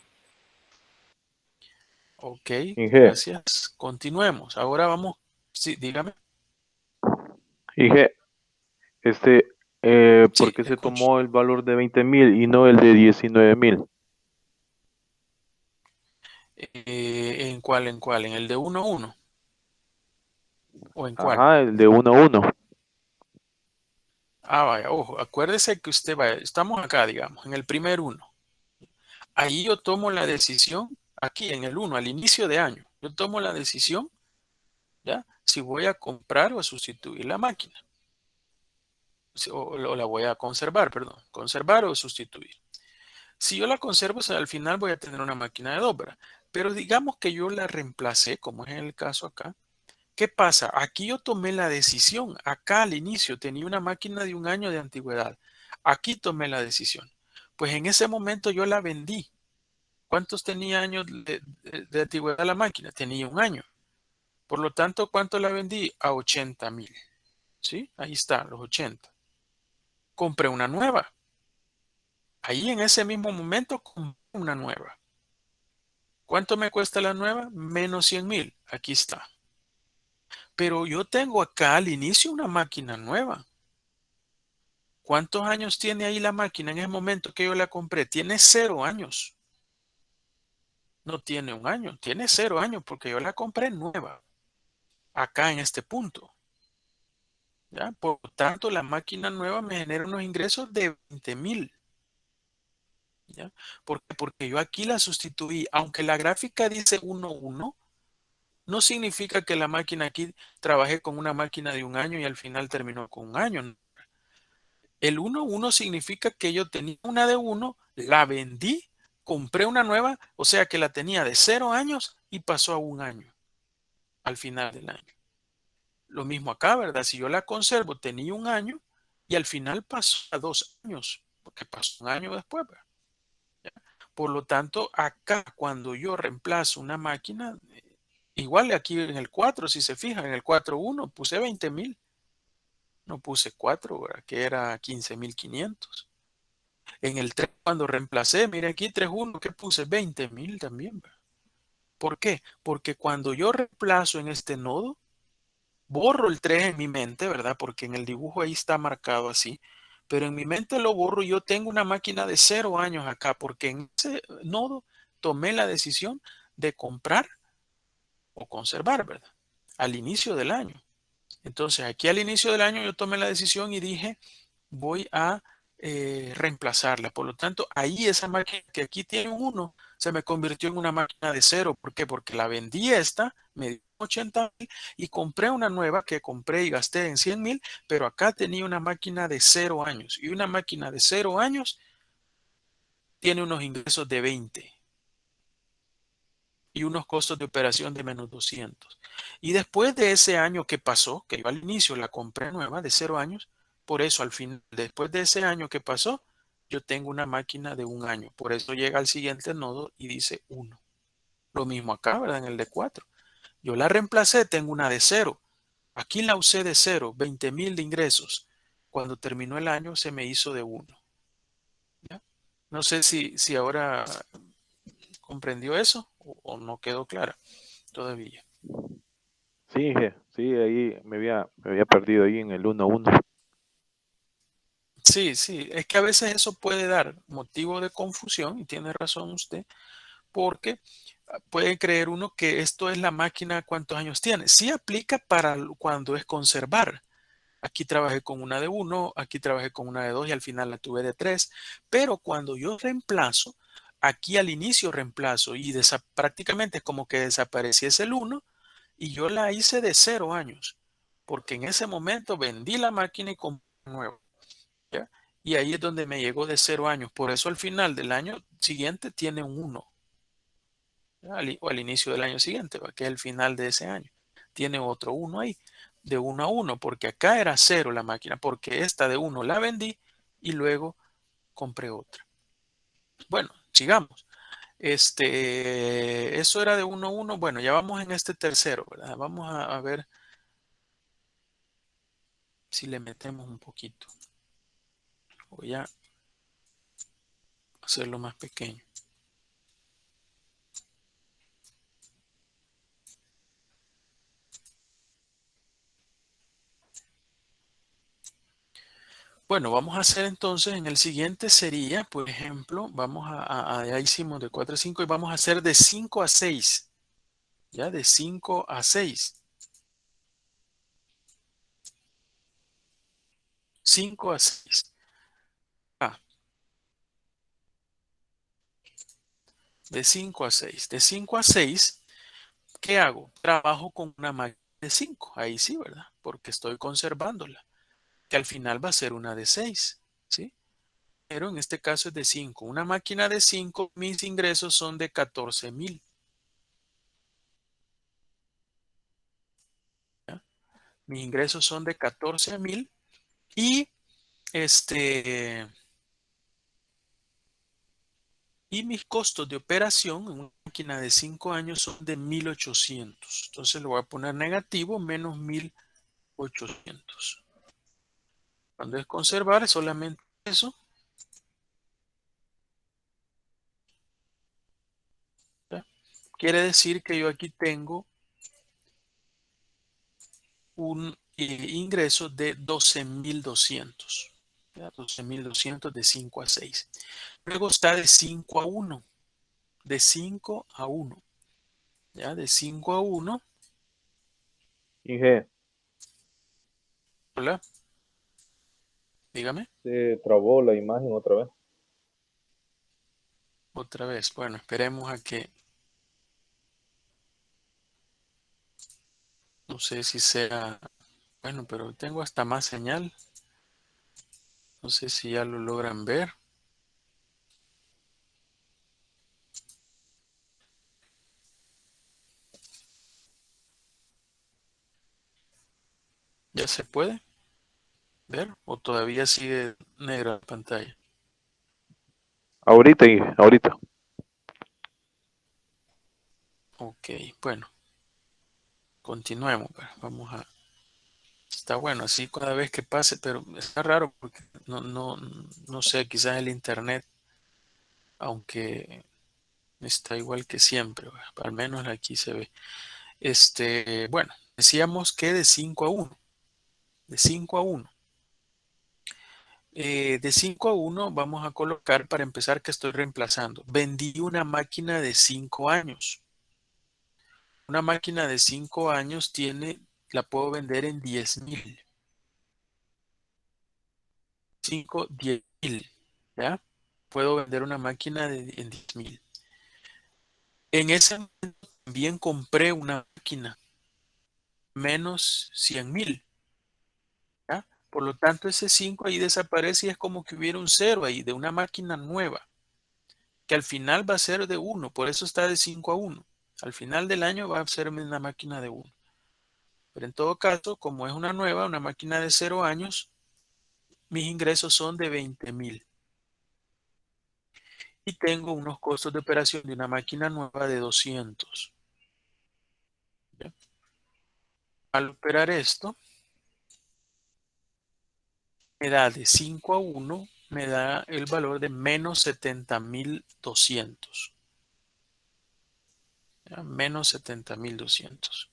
Ok, Inge, gracias. Continuemos. Ahora vamos. Sí, dígame. Inge, ¿por Sí, qué se escucho. tomó el valor de 20,000 y no el de 19,000? ¿En cuál? ¿En cuál? ¿En el de 1 a 1? ¿O en cuál? Ajá, el de 1 a 1. Ah, vaya, ojo, acuérdese que usted vaya, estamos acá, digamos, en el primer uno. Ahí yo tomo la decisión, aquí en el 1, al inicio de año, yo tomo la decisión, ¿ya? Si voy a comprar o a sustituir la máquina. O la voy a conservar, perdón. Conservar o sustituir. Si yo la conservo, o sea, al final voy a tener una máquina de dos, ¿verdad? Pero digamos que yo la reemplacé, como es en el caso acá. ¿Qué pasa? Aquí yo tomé la decisión. Acá al inicio tenía una máquina de un año de antigüedad. Aquí tomé la decisión. Pues en ese momento yo la vendí. ¿Cuántos tenía años de antigüedad la máquina? Tenía un año. Por lo tanto, ¿cuánto la vendí? A 80,000. ¿Sí? Ahí está, los 80. Compré una nueva. Ahí en ese mismo momento compré una nueva. ¿Cuánto me cuesta la nueva? Menos 100,000. Aquí está. Pero yo tengo acá al inicio una máquina nueva. ¿Cuántos años tiene ahí la máquina en el momento que yo la compré? Tiene 0 años. No tiene un año, tiene 0 años porque yo la compré nueva. Acá en este punto. ¿Ya? Por lo tanto, la máquina nueva me genera unos ingresos de 20,000. ¿Ya? ¿Por qué? Porque yo aquí la sustituí. Aunque la gráfica dice 1,1, no significa que la máquina aquí trabajé con una máquina de un año y al final terminó con un año. El 1,1 significa que yo tenía una de 1, la vendí, compré una nueva, o sea que la tenía de 0 años y pasó a un año al final del año. Lo mismo acá, ¿verdad? Si yo la conservo, tenía un año y al final pasó a 2 años, porque pasó un año después, ¿verdad? ¿Ya? Por lo tanto, acá cuando yo reemplazo una máquina, igual aquí en el 4, si se fijan, en el 4,1 puse 20,000, no puse 4, ¿verdad? Que era 15,500. En el 3, cuando reemplacé, mire aquí 3,1, que puse 20,000 también, ¿verdad? ¿Por qué? Porque cuando yo reemplazo en este nodo, borro el 3 en mi mente, ¿verdad? Porque en el dibujo ahí está marcado así. Pero en mi mente lo borro y yo tengo una máquina de 0 años acá, porque en ese nodo tomé la decisión de comprar o conservar, ¿verdad? Al inicio del año. Entonces, aquí al inicio del año yo tomé la decisión y dije, voy a reemplazarla. Por lo tanto, ahí esa máquina que aquí tiene un 1 se me convirtió en una máquina de 0. ¿Por qué? Porque la vendí esta, me dio 80,000 y compré una nueva que compré y gasté en 100,000, pero acá tenía una máquina de 0 años y una máquina de 0 años tiene unos ingresos de 20 y unos costos de operación de menos 200. Y después de ese año que pasó, que yo al inicio la compré nueva de 0 años, por eso al final, después de ese año que pasó, yo tengo una máquina de un año. Por eso llega al siguiente nodo y dice 1. Lo mismo acá, ¿verdad? En el de 4. Yo la reemplacé, tengo una de 0. Aquí la usé de 0, 20,000 de ingresos. Cuando terminó el año se me hizo de 1. ¿Ya? No sé si ahora comprendió eso o no quedó clara todavía. Sí, sí, ahí me había perdido ahí en el 1 a 1. Sí, sí, es que a veces eso puede dar motivo de confusión y tiene razón usted, porque puede creer uno que esto es la máquina, ¿cuántos años tiene? Sí aplica para cuando es conservar. Aquí trabajé con una de 1, aquí trabajé con una de 2 y al final la tuve de 3, pero cuando yo reemplazo, aquí al inicio reemplazo y prácticamente es como que desapareciese el 1 y yo la hice de 0 años, porque en ese momento vendí la máquina y compré una nueva. ¿Ya? Y ahí es donde me llegó de 0 años. Por eso al final del año siguiente tiene un 1. O al inicio del año siguiente, que es el final de ese año. Tiene otro 1 ahí, de 1 a 1, porque acá era 0 la máquina, porque esta de 1 la vendí y luego compré otra. Bueno, sigamos. Eso era de 1 a 1. Bueno, ya vamos en este tercero, ¿verdad? Vamos a ver si le metemos un poquito. Voy a hacerlo más pequeño. Bueno, vamos a hacer entonces en el siguiente sería, por ejemplo, vamos ya hicimos de 4 a 5 y vamos a hacer de 5 a 6. Ya, de 5 a 6. 5 a 6. Ah, de 5 a 6. De 5 a 6, ¿qué hago? Trabajo con una máquina de 5. Ahí sí, ¿verdad? Porque estoy conservándola. Que al final va a ser una de 6. ¿Sí? Pero en este caso es de 5. Una máquina de 5, mis ingresos son de 14,000. ¿Ya? Mis ingresos son de 14,000 y y mis costos de operación en una máquina de 5 años son de 1,800. Entonces le voy a poner negativo menos 1,800. Cuando es conservar es solamente eso. ¿Ya? Quiere decir que yo aquí tengo un ingreso de 12,200. 12,200 de 5 a 6. Luego está de 5 a 1. De 5 a 1. ¿Ya? De 5 a 1. Inge, Hola. Dígame. se trabó la imagen otra vez. Otra vez. Bueno, esperemos a que... No sé si sea... Bueno, pero tengo hasta más señal. No sé si ya lo logran ver. ¿Ya se puede ver? ¿O todavía sigue negra la pantalla? Ahorita, Inge, ahorita. Ok, bueno. Continuemos. Pues. Vamos a... Está bueno, así cada vez que pase, pero está raro porque no sé, quizás el internet, aunque está igual que siempre, al menos aquí se ve. Bueno, decíamos que de 5 a 1, de 5 a 1. De 5 a 1 vamos a colocar para empezar que estoy reemplazando. Vendí una máquina de 5 años. Una máquina de 5 años la puedo vender en 10,000. 5, 10,000. ¿Ya? Puedo vender una máquina en 10,000. En ese momento también compré una máquina menos 100,000. ¿Ya? Por lo tanto, ese 5 ahí desaparece y es como que hubiera un 0 ahí de una máquina nueva, que al final va a ser de 1, por eso está de 5 a 1. Al final del año va a ser una máquina de 1. Pero en todo caso, como es una nueva, una máquina de 0 años, mis ingresos son de 20,000. Y tengo unos costos de operación de una máquina nueva de 200. ¿Ya? Al operar esto, me da de 5 a 1, me da el valor de menos 70,200. ¿Ya? Menos 70,200.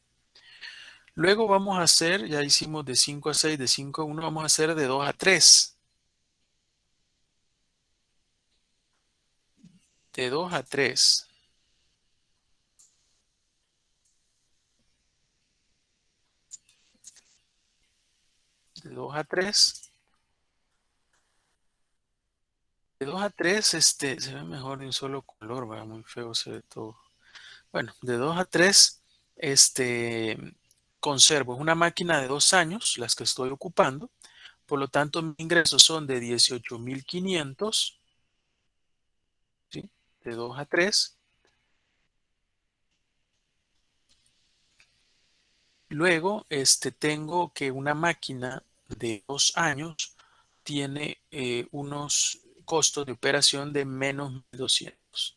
Luego vamos a hacer, ya hicimos de 5 a 6, de 5 a 1, vamos a hacer de 2 a 3. De 2 a 3. De 2 a 3. De 2 a 3, se ve mejor de un solo color, va muy feo, se ve todo. Bueno, de 2 a 3, conservo. Es una máquina de 2 años, las que estoy ocupando. Por lo tanto, mis ingresos son de 18,500. ¿Sí? De 2 a 3. Luego, tengo que una máquina de 2 años tiene unos costos de operación de menos 1,200.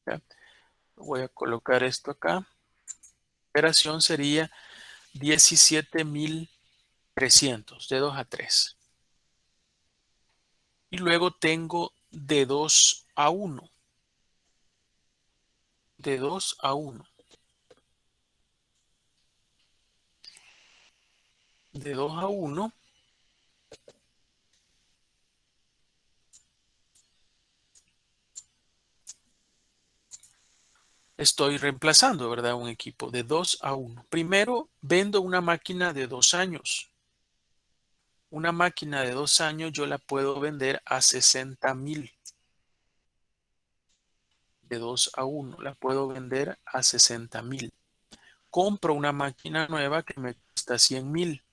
¿Ya? Voy a colocar esto acá. Operación sería 17,300 de 2 a 3. Y luego tengo de 2 a 1. De 2 a 1. De 2 a 1 estoy reemplazando, ¿verdad? Un equipo de 2 a 1. Primero, vendo una máquina de 2 años. Una máquina de 2 años yo la puedo vender a 60,000. De 2 a 1 la puedo vender a 60,000. Compro una máquina nueva que me cuesta 100,000.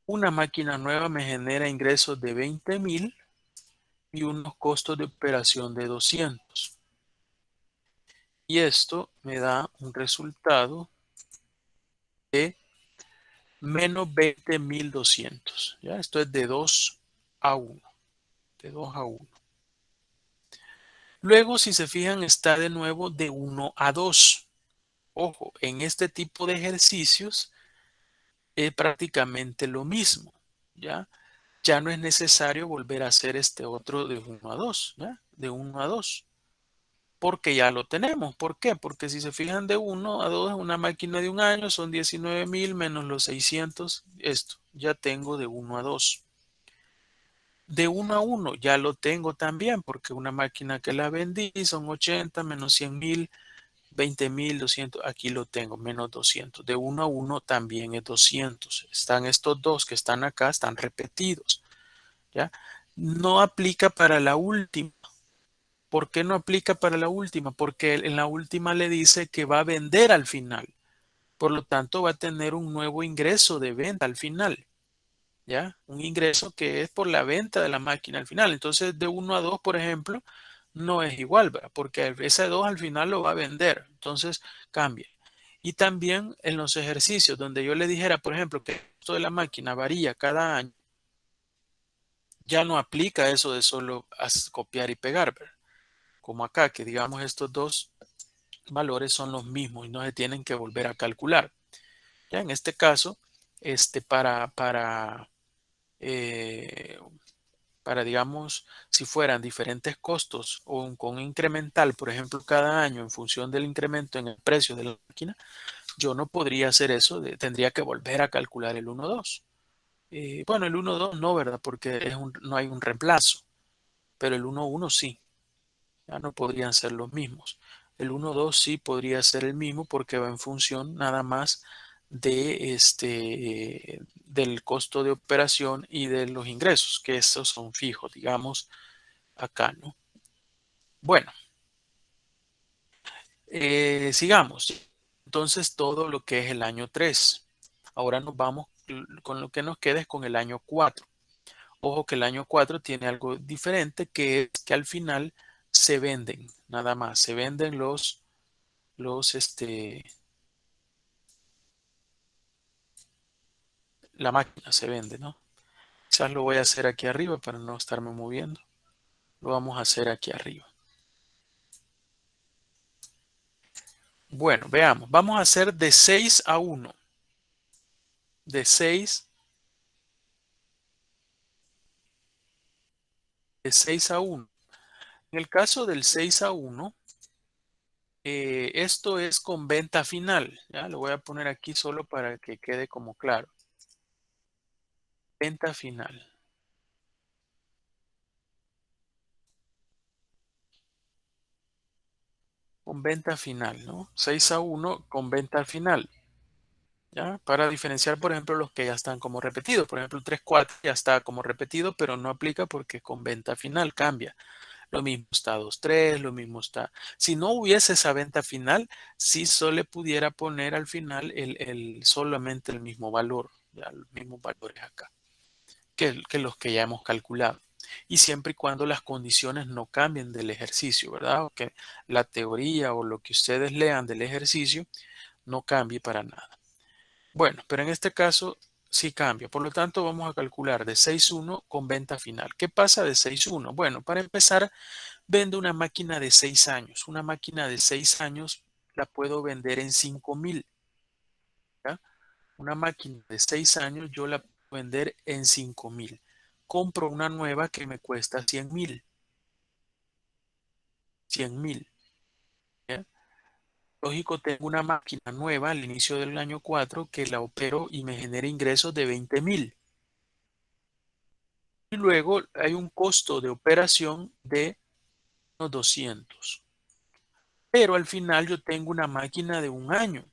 Una máquina nueva me genera ingresos de 20,000 y unos costos de operación de 200. Y esto me da un resultado de menos 20,200. ¿Ya? Esto es de 2 a 1. De 2 a 1. Luego, si se fijan, está de nuevo de 1 a 2. Ojo, en este tipo de ejercicios es prácticamente lo mismo. ¿Ya? Ya no es necesario volver a hacer este otro de 1 a 2. ¿Ya? De 1 a 2. Porque ya lo tenemos. ¿Por qué? Porque si se fijan de 1 a 2, una máquina de un año son 19,000 menos los 600. Esto, ya tengo de 1 a 2. De 1 a 1 ya lo tengo también porque una máquina que la vendí son 80 menos 100,000, 20,200. Aquí lo tengo, menos 200. De 1 a 1 también es 200. Están estos dos que están acá, están repetidos. ¿Ya? No aplica para la última. ¿Por qué no aplica para la última? Porque en la última le dice que va a vender al final. Por lo tanto, va a tener un nuevo ingreso de venta al final. ¿Ya? Un ingreso que es por la venta de la máquina al final. Entonces, de 1 a 2, por ejemplo, no es igual, ¿verdad? Porque ese 2 al final lo va a vender. Entonces, cambia. Y también en los ejercicios donde yo le dijera, por ejemplo, que el costo de la máquina varía cada año, ya no aplica eso de solo copiar y pegar, ¿verdad? Como acá, que digamos estos dos valores son los mismos y no se tienen que volver a calcular. Ya en este caso, eh, digamos, si fueran diferentes costos o con incremental, por ejemplo, cada año en función del incremento en el precio de la máquina, yo no podría hacer eso, tendría que volver a calcular el 1,2. Bueno, el 1,2 no, ¿verdad? Porque no hay un reemplazo, pero el 1,1 sí. Ya no podrían ser los mismos. El 1,2 sí podría ser el mismo porque va en función nada más del costo de operación y de los ingresos, que esos son fijos, digamos, acá, ¿no? Bueno, sigamos. Entonces, todo lo que es el año 3. Ahora nos vamos con lo que nos queda es con el año 4. Ojo que el año 4 tiene algo diferente, que es que al final se venden, nada más, se venden la máquina se vende, ¿no? Quizás lo voy a hacer aquí arriba para no estarme moviendo. Lo vamos a hacer aquí arriba. Bueno, veamos. Vamos a hacer de 6 a 1. De 6 a 1. En el caso del 6 a 1, esto es con venta final. Ya lo voy a poner aquí solo para que quede como claro. Venta final. Con venta final, ¿no? 6 a 1 con venta final. ¿Ya? Para diferenciar, por ejemplo, los que ya están como repetidos. Por ejemplo, el 3-4 ya está como repetido, pero no aplica porque con venta final cambia. Lo mismo está 2-3, lo mismo está. Si no hubiese esa venta final, sí solo pudiera poner al final solamente el mismo valor, ya, los mismos valores acá, que los que ya hemos calculado. Y siempre y cuando las condiciones no cambien del ejercicio, ¿verdad? O que la teoría o lo que ustedes lean del ejercicio no cambie para nada. Bueno, pero en este caso sí cambia. Por lo tanto, vamos a calcular de 6.1 con venta final. ¿Qué pasa de 6.1? Bueno, para empezar, vendo una máquina de 6 años. Una máquina de 6 años la puedo vender en 5,000. ¿Ya? Una máquina de 6 años yo la puedo vender en 5,000. Compro una nueva que me cuesta 100,000. 100,000. ¿Ya? Lógico, tengo una máquina nueva al inicio del año 4 que la opero y me genera ingresos de 20,000. Y luego hay un costo de operación de unos 200. Pero al final yo tengo una máquina de un año.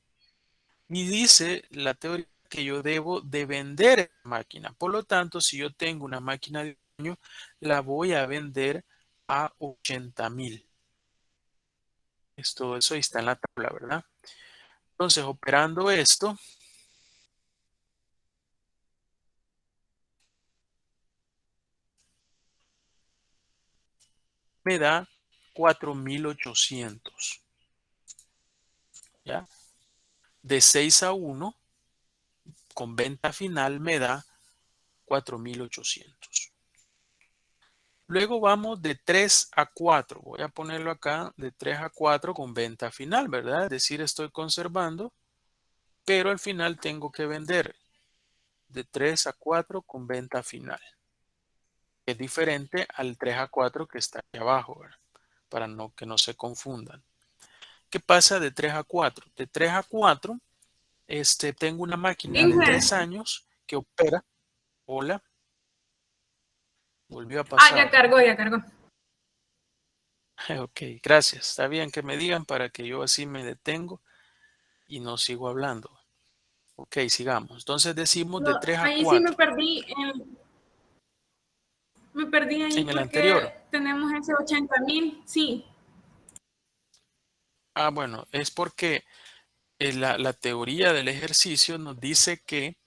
Y dice la teoría que yo debo de vender esa máquina. Por lo tanto, si yo tengo una máquina de un año, la voy a vender a 80,000. Todo eso está en la tabla, ¿verdad? Entonces, operando esto, me da 4,800. ¿Ya? De 6 a 1, con venta final, me da 4,800. Luego vamos de 3 a 4. Voy a ponerlo acá de 3 a 4 con venta final, ¿verdad? Es decir, estoy conservando, pero al final tengo que vender de 3 a 4 con venta final. Es diferente al 3 a 4 que está aquí abajo, ¿verdad? Para que no se confundan. ¿Qué pasa de 3 a 4? De 3 a 4, tengo una máquina de 3 años que opera. Hola. Volvió a pasar. Ya cargó, ya cargó. Ok, gracias. Está bien que me digan para que yo así me detengo y no sigo hablando. Ok, sigamos. Entonces decimos de 3 a Ahí sí 4. Me perdí ahí En el anterior. porque tenemos ese 80,000, sí. Bueno, es porque la teoría del ejercicio nos dice que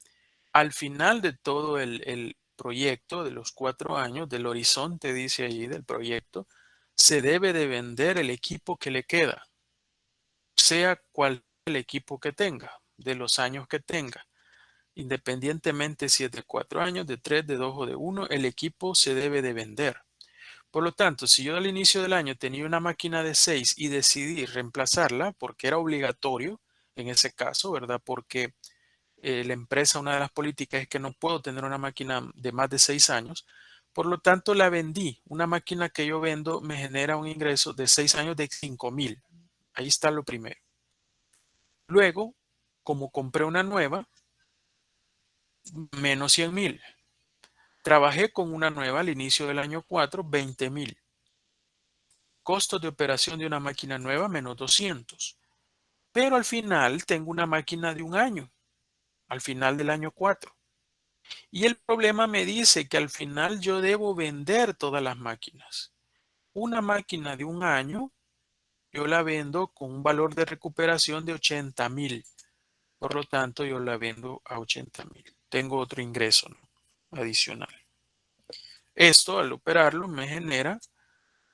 al final de todo el proyecto de los 4 años, del horizonte, dice allí, del proyecto, se debe de vender el equipo que le queda, sea cual el equipo que tenga, de los años que tenga. Independientemente si es de 4 años, de 3, de 2 o de 1, el equipo se debe de vender. Por lo tanto, si yo al inicio del año tenía una máquina de 6 y decidí reemplazarla porque era obligatorio en ese caso, ¿verdad? Porque la empresa, una de las políticas es que no puedo tener una máquina de más de 6 años. Por lo tanto, la vendí. Una máquina que yo vendo me genera un ingreso de 6 años de 5,000. Ahí está lo primero. Luego, como compré una nueva, menos 100,000. Trabajé con una nueva al inicio del año 4, 20,000. Costos de operación de una máquina nueva, menos 200. Pero al final tengo una máquina de un año, al final del año 4. Y el problema me dice que al final yo debo vender todas las máquinas. Una máquina de un año, yo la vendo con un valor de recuperación de 80,000. Por lo tanto, yo la vendo a 80,000. Tengo otro ingreso, ¿no?, adicional. Esto, al operarlo, me genera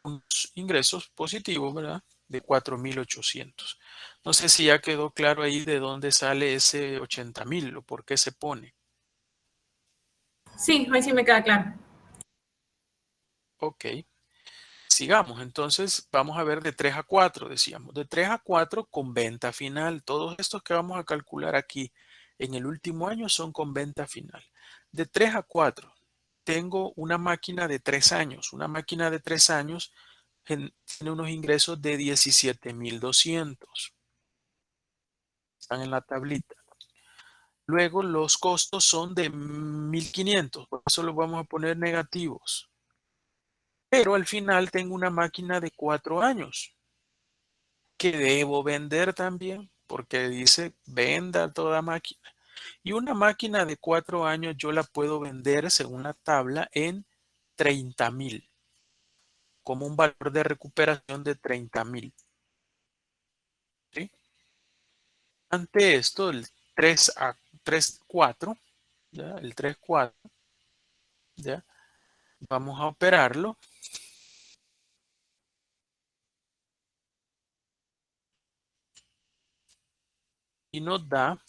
unos ingresos positivos, ¿verdad? De 4,800. No sé si ya quedó claro ahí de dónde sale ese 80,000 o por qué se pone. Sí, hoy sí me queda claro. Ok. Sigamos. Entonces, vamos a ver de 3 a 4, decíamos. De 3 a 4 con venta final. Todos estos que vamos a calcular aquí en el último año son con venta final. De 3 a 4, tengo una máquina de 3 años. Una máquina de 3 años tiene unos ingresos de 17,200. Están en la tablita. Luego los costos son de 1,500. Por eso los vamos a poner negativos. Pero al final tengo una máquina de 4 años que debo vender también, porque dice venda toda máquina. Y una máquina de 4 años yo la puedo vender según la tabla en 30,000, como un valor de recuperación de 30,000. ¿Sí? Ante esto, el 3 a 3, 4, ¿ya? El 3, 4, ¿ya? Vamos a operarlo. Y nos da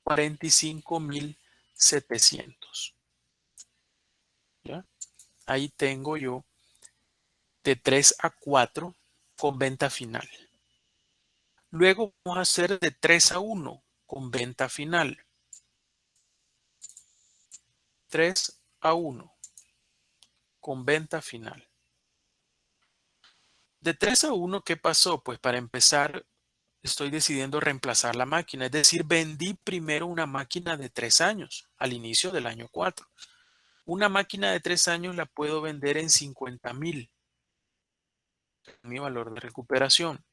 45,700. ¿Ya? Ahí tengo yo de 3 a 4 con venta final. Luego vamos a hacer de 3 a 1 con venta final. 3 a 1 con venta final. De 3 a 1, ¿qué pasó? Pues para empezar, estoy decidiendo reemplazar la máquina. Es decir, vendí primero una máquina de 3 años al inicio del año 4. Una máquina de 3 años la puedo vender en 50,000. Mi valor de recuperación.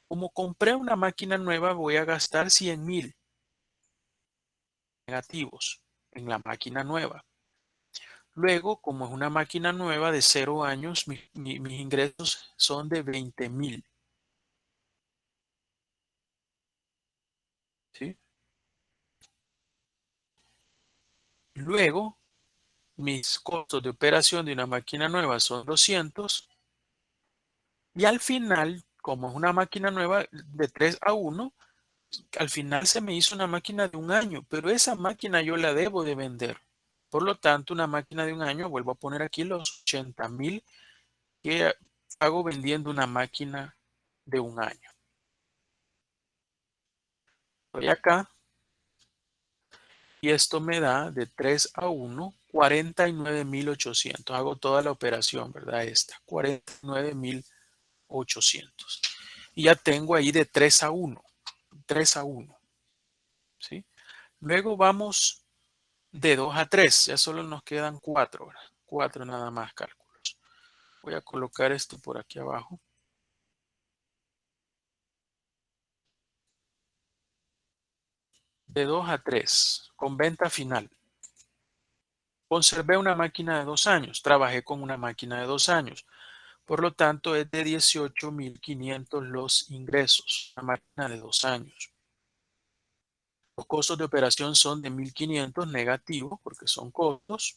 Como compré una máquina nueva, voy a gastar 100,000 negativos en la máquina nueva. Luego, como es una máquina nueva de 0 años, mis ingresos son de 20,000. ¿Sí? Luego, mis costos de operación de una máquina nueva son 200. Y al final, como es una máquina nueva de 3 a 1, al final se me hizo una máquina de 1 año, pero esa máquina yo la debo de vender. Por lo tanto, una máquina de 1 año, vuelvo a poner aquí los 80,000 que hago vendiendo una máquina de 1 año. Estoy acá y esto me da de 3 a 1, 49,800. Hago toda la operación, ¿verdad? Esta, 49,800. Y ya tengo ahí de 3 a 1, 3 a 1. ¿Sí? Luego vamos de 2 a 3, ya solo nos quedan 4, ¿verdad? 4 nada más cálculos. Voy a colocar esto por aquí abajo. De 2 a 3, con venta final. Conservé una máquina de 2 años, trabajé con una máquina de 2 años. Por lo tanto, es de 18,500 los ingresos, una máquina de 2 años. Los costos de operación son de 1,500 negativos porque son costos.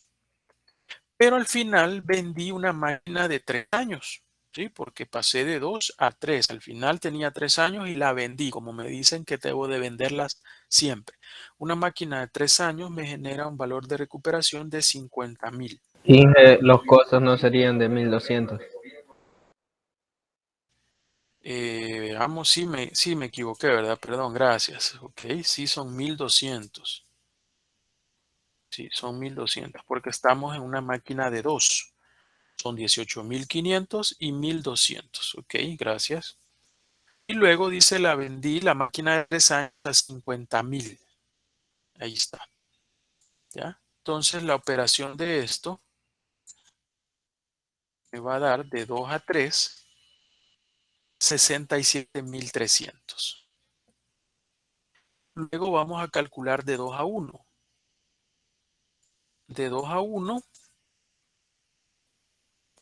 Pero al final vendí una máquina de 3 años, ¿sí? Porque pasé de 2 a 3. Al final tenía 3 años y la vendí, como me dicen que debo de venderlas siempre. Una máquina de 3 años me genera un valor de recuperación de 50,000. Inge, los costos no serían de 1200. Veamos, sí me equivoqué, ¿verdad? Perdón, gracias. Ok, sí son 1,200. Sí, son 1,200 porque estamos en una máquina de 2. Son 18,500 y 1,200. Ok, gracias. Y luego dice la vendí la máquina de 3 años a 50,000. Ahí está. ¿Ya? Entonces la operación de esto me va a dar de 2 a 3, 67,300. Luego vamos a calcular de 2 a 1. De 2 a 1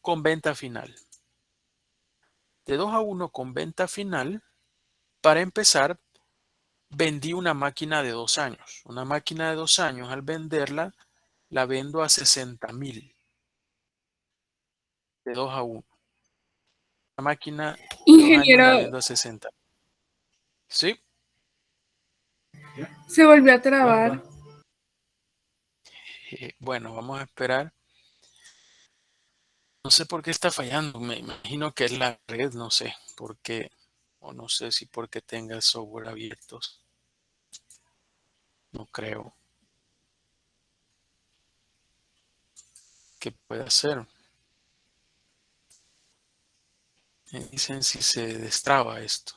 con venta final. De 2 a 1 con venta final, para empezar, vendí una máquina de 2 años. Una máquina de 2 años, al venderla, la vendo a 60,000. De 2 a 1. La máquina de 2 años la Ingeniero, vendo a 60. ¿Sí? se volvió a trabar. Bueno, vamos a esperar. No sé por qué está fallando. Me imagino que es la red, no sé por qué. O no sé si porque tenga el software abiertos. No creo que pueda ser. Me dicen si se destraba esto.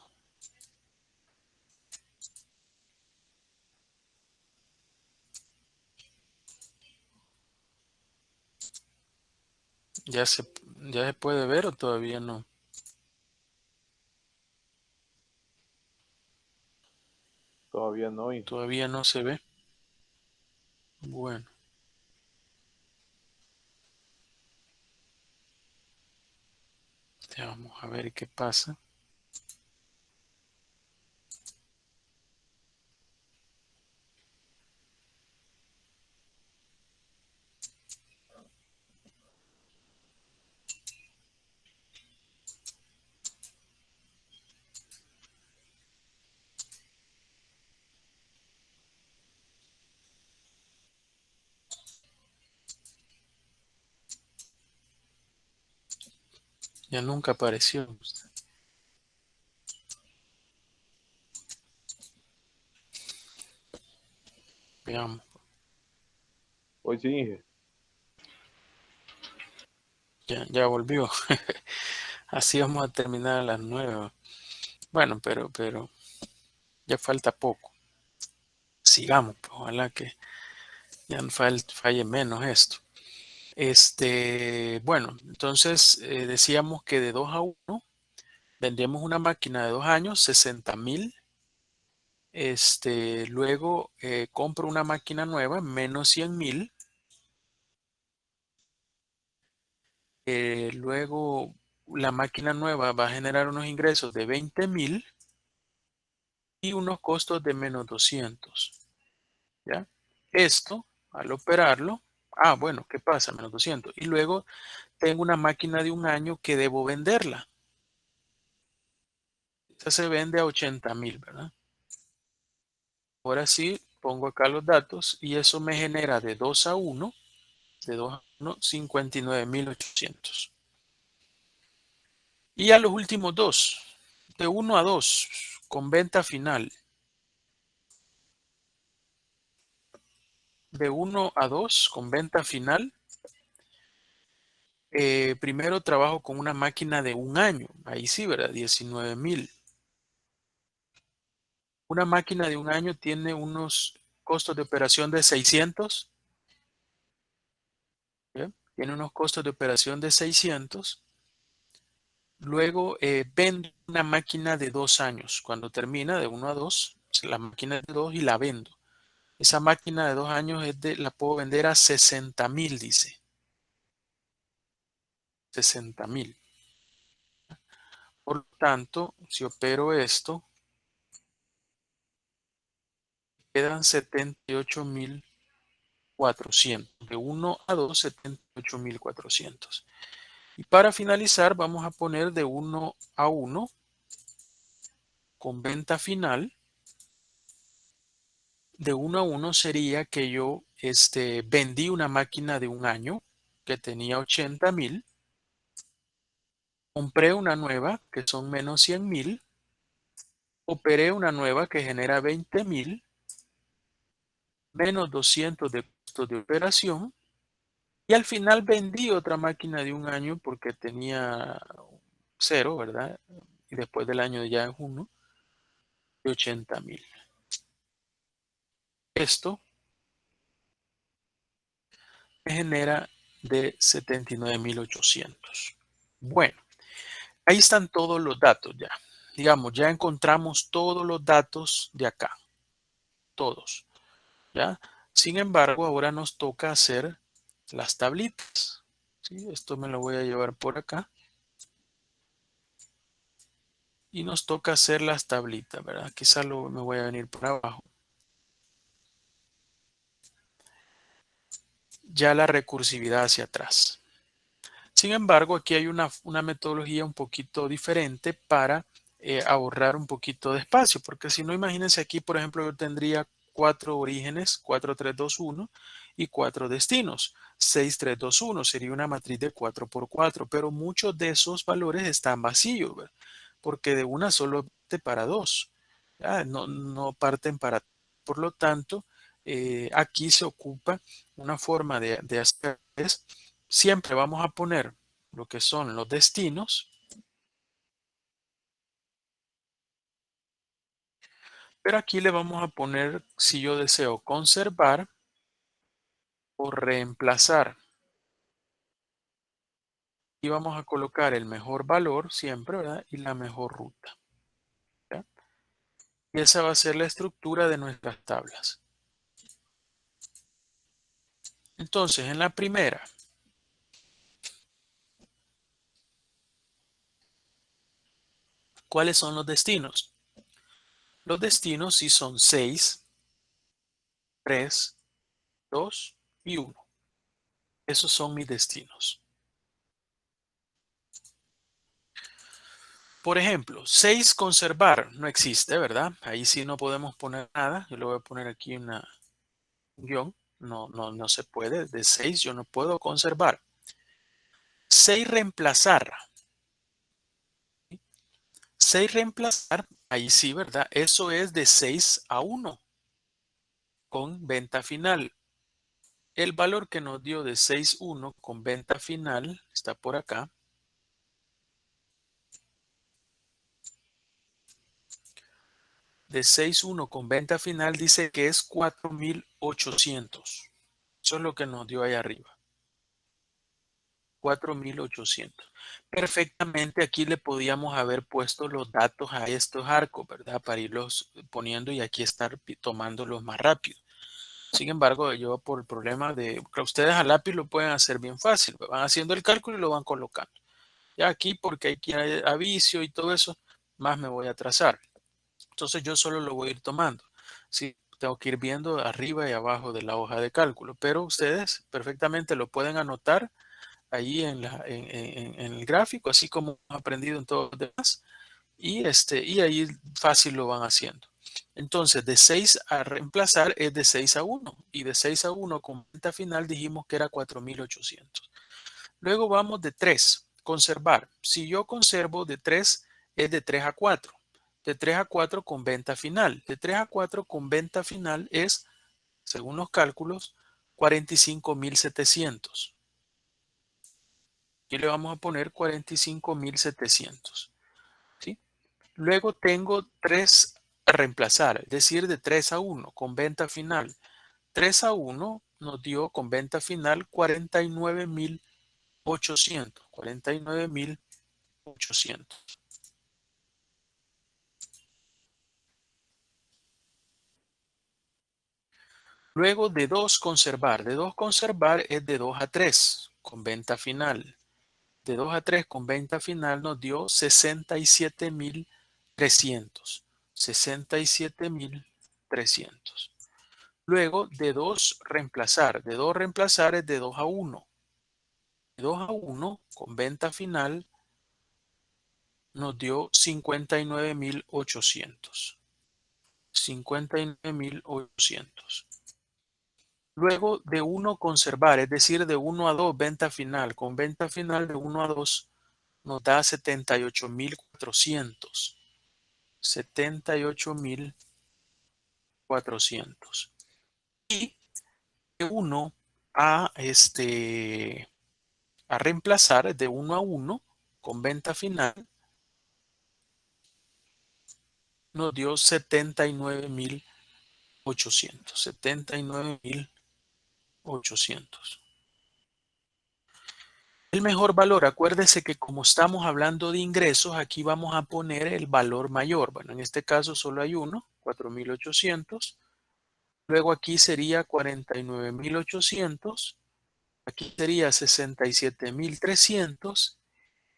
¿Ya se puede ver o todavía no? Todavía no. Todavía no se ve. Bueno, ya vamos a ver qué pasa. Ya nunca apareció. Veamos. Hoy sí, Inge. Ya volvió. Así vamos a terminar a las 9. Bueno, pero ya falta poco. Sigamos, pues, ojalá que ya no falle menos esto. Bueno, entonces decíamos que de 2 a 1 Vendemos una máquina de 2 años, 60,000. Luego compro una máquina nueva, menos 100,000. Luego la máquina nueva va a generar unos ingresos de 20,000 y unos costos de menos 200. ¿Ya? Esto, al operarlo, bueno, ¿qué pasa? Menos 200. Y luego tengo una máquina de 1 año que debo venderla. Esta se vende a 80,000, ¿verdad? Ahora sí, pongo acá los datos y eso me genera de 2 a 1, 59,800. Y a los últimos dos, de 1 a 2, con venta final. De 1 a 2, con venta final. Primero trabajo con una máquina de 1 año. Ahí sí, ¿verdad? 19,000. Una máquina de 1 año tiene unos costos de operación de 600. ¿Bien? Tiene unos costos de operación de 600. Luego vendo una máquina de 2 años. Cuando termina de 1 a 2, la máquina es de 2 y la vendo. Esa máquina de 2 años la puedo vender a 60,000, dice. 60,000. Por lo tanto, si opero esto, quedan 78,400. De 1 a 2, 78,400. Y para finalizar, vamos a poner de 1 a 1 con venta final. De 1 a 1 sería que yo vendí una máquina de 1 año que tenía 80,000. Compré una nueva que son menos 100,000. Operé una nueva que genera 20,000. Menos 200 de costos de operación. Y al final vendí otra máquina de 1 año porque tenía 0, ¿verdad? Y después del año ya es 1, de 80,000. Esto me genera de 79,800. Bueno, ahí están todos los datos ya. Digamos, ya encontramos todos los datos de acá. Todos. ¿Ya? Sin embargo, ahora nos toca hacer las tablitas. ¿Sí? Esto me lo voy a llevar por acá. Y nos toca hacer las tablitas, ¿verdad? Quizá me voy a venir por abajo. Ya la recursividad hacia atrás. Sin embargo, aquí hay una metodología un poquito diferente para ahorrar un poquito de espacio, porque si no, imagínense aquí, por ejemplo, yo tendría 4 orígenes, 4, 3, 2, 1 y 4 destinos. 6, 3, 2, 1 sería una matriz de 4 por 4, pero muchos de esos valores están vacíos, ¿verdad? Porque de una solo parte para 2. No parten para. Por lo tanto, aquí se ocupa una forma de hacer es, siempre vamos a poner lo que son los destinos, pero aquí le vamos a poner si yo deseo conservar o reemplazar. Y vamos a colocar el mejor valor siempre, ¿verdad? Y la mejor ruta. ¿Ya? Y esa va a ser la estructura de nuestras tablas. Entonces, en la primera, ¿cuáles son los destinos? Los destinos sí son 6, 3, 2 y 1. Esos son mis destinos. Por ejemplo, 6 conservar no existe, ¿verdad? Ahí sí no podemos poner nada. Yo le voy a poner aquí un guión. No se puede. De 6 yo no puedo conservar. 6 reemplazar. 6 reemplazar, ahí sí, ¿verdad? Eso es de 6 a 1 con venta final. El valor que nos dio de 6,1 con venta final está por acá. De 6,1 con venta final dice que es 4,800. Eso es lo que nos dio ahí arriba. 4,800. Perfectamente aquí le podíamos haber puesto los datos a estos arcos, ¿verdad? Para irlos poniendo y aquí estar tomándolos más rápido. Sin embargo, yo por el problema de que ustedes a lápiz lo pueden hacer bien fácil. Van haciendo el cálculo y lo van colocando. Ya aquí, porque hay que ir a vicio y todo eso, más me voy a atrasar. Entonces yo solo lo voy a ir tomando. Sí, tengo que ir viendo arriba y abajo de la hoja de cálculo, pero ustedes perfectamente lo pueden anotar ahí en el gráfico, así como hemos aprendido en todos los demás, y ahí fácil lo van haciendo. Entonces, de 6 a reemplazar es de 6 a 1, y de 6 a 1 con venta final dijimos que era 4,800. Luego vamos de 3, conservar. Si yo conservo de 3, es de 3 a 4. De 3 a 4 con venta final. De 3 a 4 con venta final es, según los cálculos, 45,700. Aquí le vamos a poner 45,700. ¿Sí? Luego tengo 3 a reemplazar, es decir, de 3 a 1 con venta final. 3 a 1 nos dio con venta final 49,800. 49,800. Luego de 2 conservar. De 2 conservar es de 2 a 3 con venta final. De 2 a 3 con venta final nos dio 67,300. 67,300. Luego de 2 reemplazar. De 2 reemplazar es de 2 a 1. De 2 a 1 con venta final nos dio 59,800. 59,800. Luego de 1 conservar, es decir, de 1 a 2 venta final. Con venta final de 1 a 2 nos da 78,400. 78,400. Y de 1 a, a reemplazar, de 1 a 1 con venta final, nos dio 79,800. 79,800. El mejor valor, acuérdese que como estamos hablando de ingresos, aquí vamos a poner el valor mayor. Bueno, en este caso solo hay uno, 4,800. Luego aquí sería 49,800. Aquí sería 67,300.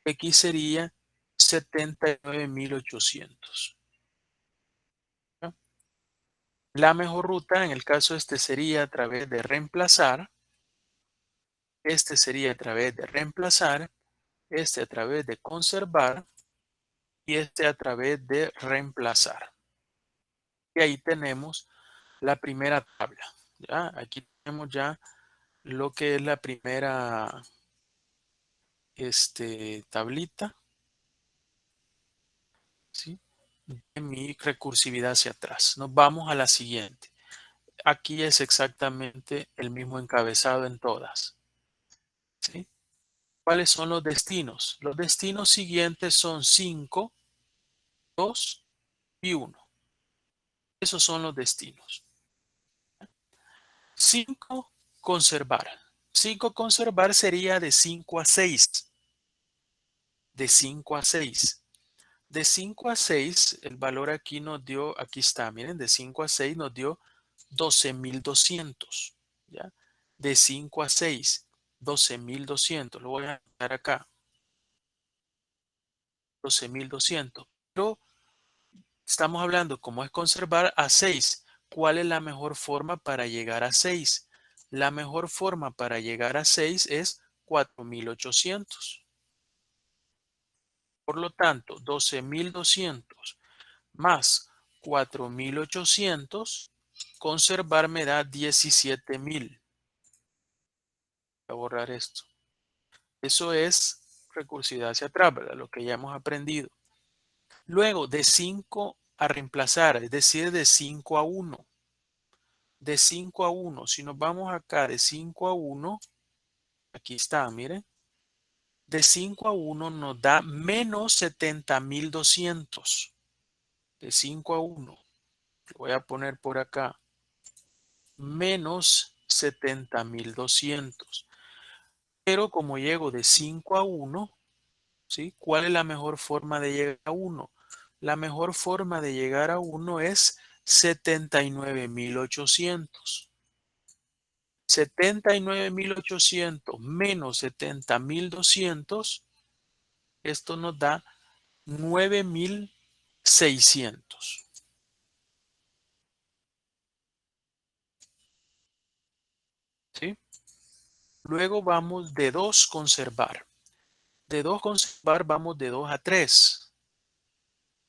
Aquí sería 79,800. La mejor ruta en el caso sería a través de reemplazar. Este sería a través de reemplazar. Este a través de conservar. Y este a través de reemplazar. Y ahí tenemos la primera tabla. ¿Ya? Aquí tenemos ya lo que es la primera tablita. ¿Sí? De mi recursividad hacia atrás. Nos vamos a la siguiente. Aquí es exactamente el mismo encabezado en todas. ¿Sí? ¿Cuáles son los destinos? Los destinos siguientes son 5, 2 y 1. Esos son los destinos. 5, conservar. 5, conservar sería de 5 a 6. De 5 a 6. De 5 a 6, el valor aquí nos dio, aquí está, miren, de 5 a 6 nos dio 12,200. ¿Ya? De 5 a 6, 12,200. Lo voy a dar acá. 12,200. Pero estamos hablando, como es conservar a 6, ¿cuál es la mejor forma para llegar a 6? La mejor forma para llegar a 6 es 4,800. Por lo tanto, 12,200 más 4,800, conservar me da 17,000. Voy a borrar esto. Eso es recursividad hacia atrás, ¿verdad? Lo que ya hemos aprendido. Luego, de 5 a reemplazar, es decir, de 5 a 1. De 5 a 1. Si nos vamos acá de 5 a 1, aquí está, miren. De 5 a 1 nos da menos 70,200. De 5 a 1. Lo voy a poner por acá. Menos 70,200. Pero como llego de 5 a 1, ¿sí? ¿Cuál es la mejor forma de llegar a 1? La mejor forma de llegar a 1 es 79.800. 79.800 menos 70.200, esto nos da 9.600. ¿Sí? Luego vamos de 2 conservar. De 2 conservar vamos de 2 a 3.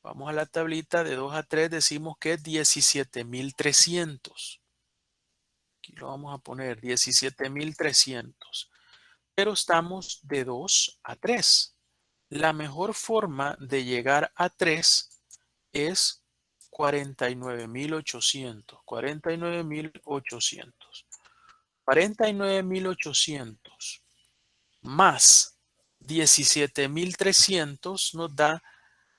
Vamos a la tablita de 2 a 3, decimos que es 17.300. Aquí lo vamos a poner 17.300. Pero estamos de 2 a 3. La mejor forma de llegar a 3 es 49.800. 49.800. 49.800 más 17.300 nos da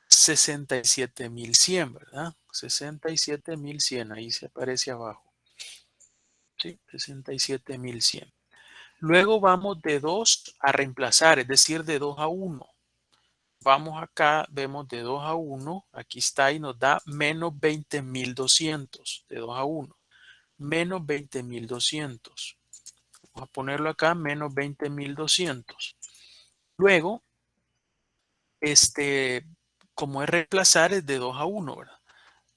67.100, ¿verdad? 67.100, ahí se aparece abajo. Sí, 67.100. Luego vamos de 2 a reemplazar, es decir, de 2 a 1. Vamos acá, vemos de 2 a 1, aquí está y nos da menos 20.200, de 2 a 1. Menos 20.200. Vamos a ponerlo acá, menos 20.200. Luego, como es reemplazar, es de 2 a 1, ¿verdad?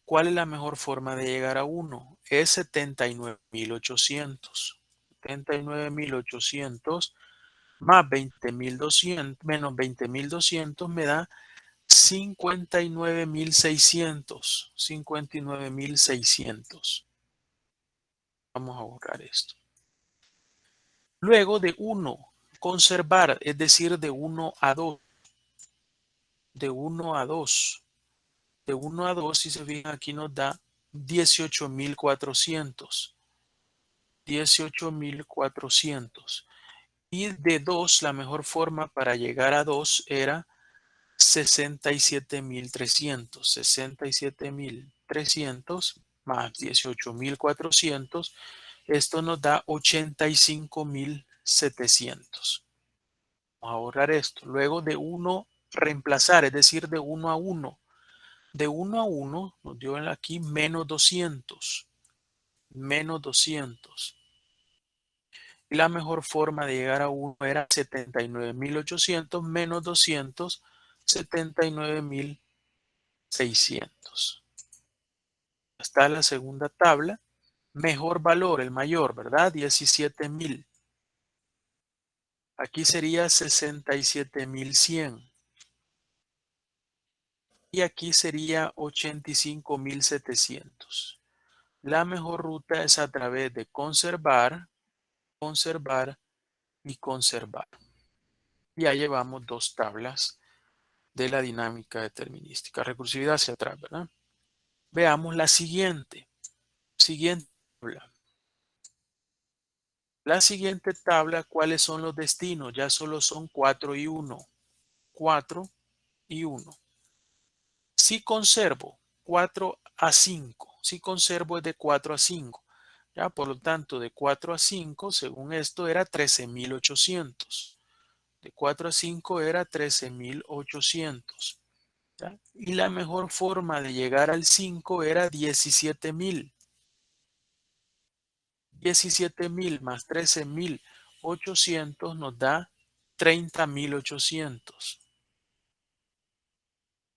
¿Cuál es la mejor forma de llegar a 1? Es 79.800. 79.800 más 20.200 menos 20.200 me da 59.600. 59.600. Vamos a borrar esto. Luego de 1, conservar, es decir, de 1 a 2. De 1 a 2. De 1 a 2, si se fijan, aquí nos da 18.400. 18.400. Y de 2, la mejor forma para llegar a 2 era 67.300. 67.300 más 18.400. Esto nos da 85.700. Vamos a borrar esto. Luego de 1, reemplazar, es decir, de 1 a 1. De 1 a 1 nos dio aquí menos 200. Menos 200. Y la mejor forma de llegar a 1 era 79.800 menos 200, 79.600. Está la segunda tabla. Mejor valor, el mayor, ¿verdad? 17.000. Aquí sería 67.100. Y aquí sería 85.700. La mejor ruta es a través de conservar, conservar y conservar. Ya llevamos 2 tablas de la dinámica determinística. Recursividad hacia atrás, ¿verdad? Veamos la siguiente. Siguiente tabla. La siguiente tabla, ¿cuáles son los destinos? Ya solo son 4 y 1. 4 y 1. Si conservo 4 a 5. Si conservo es de 4 a 5. Ya, por lo tanto, de 4 a 5, según esto, era 13.800. De 4 a 5 era 13.800. ¿Ya? Y la mejor forma de llegar al 5 era 17.000. 17.000 más 13.800 nos da 30.800.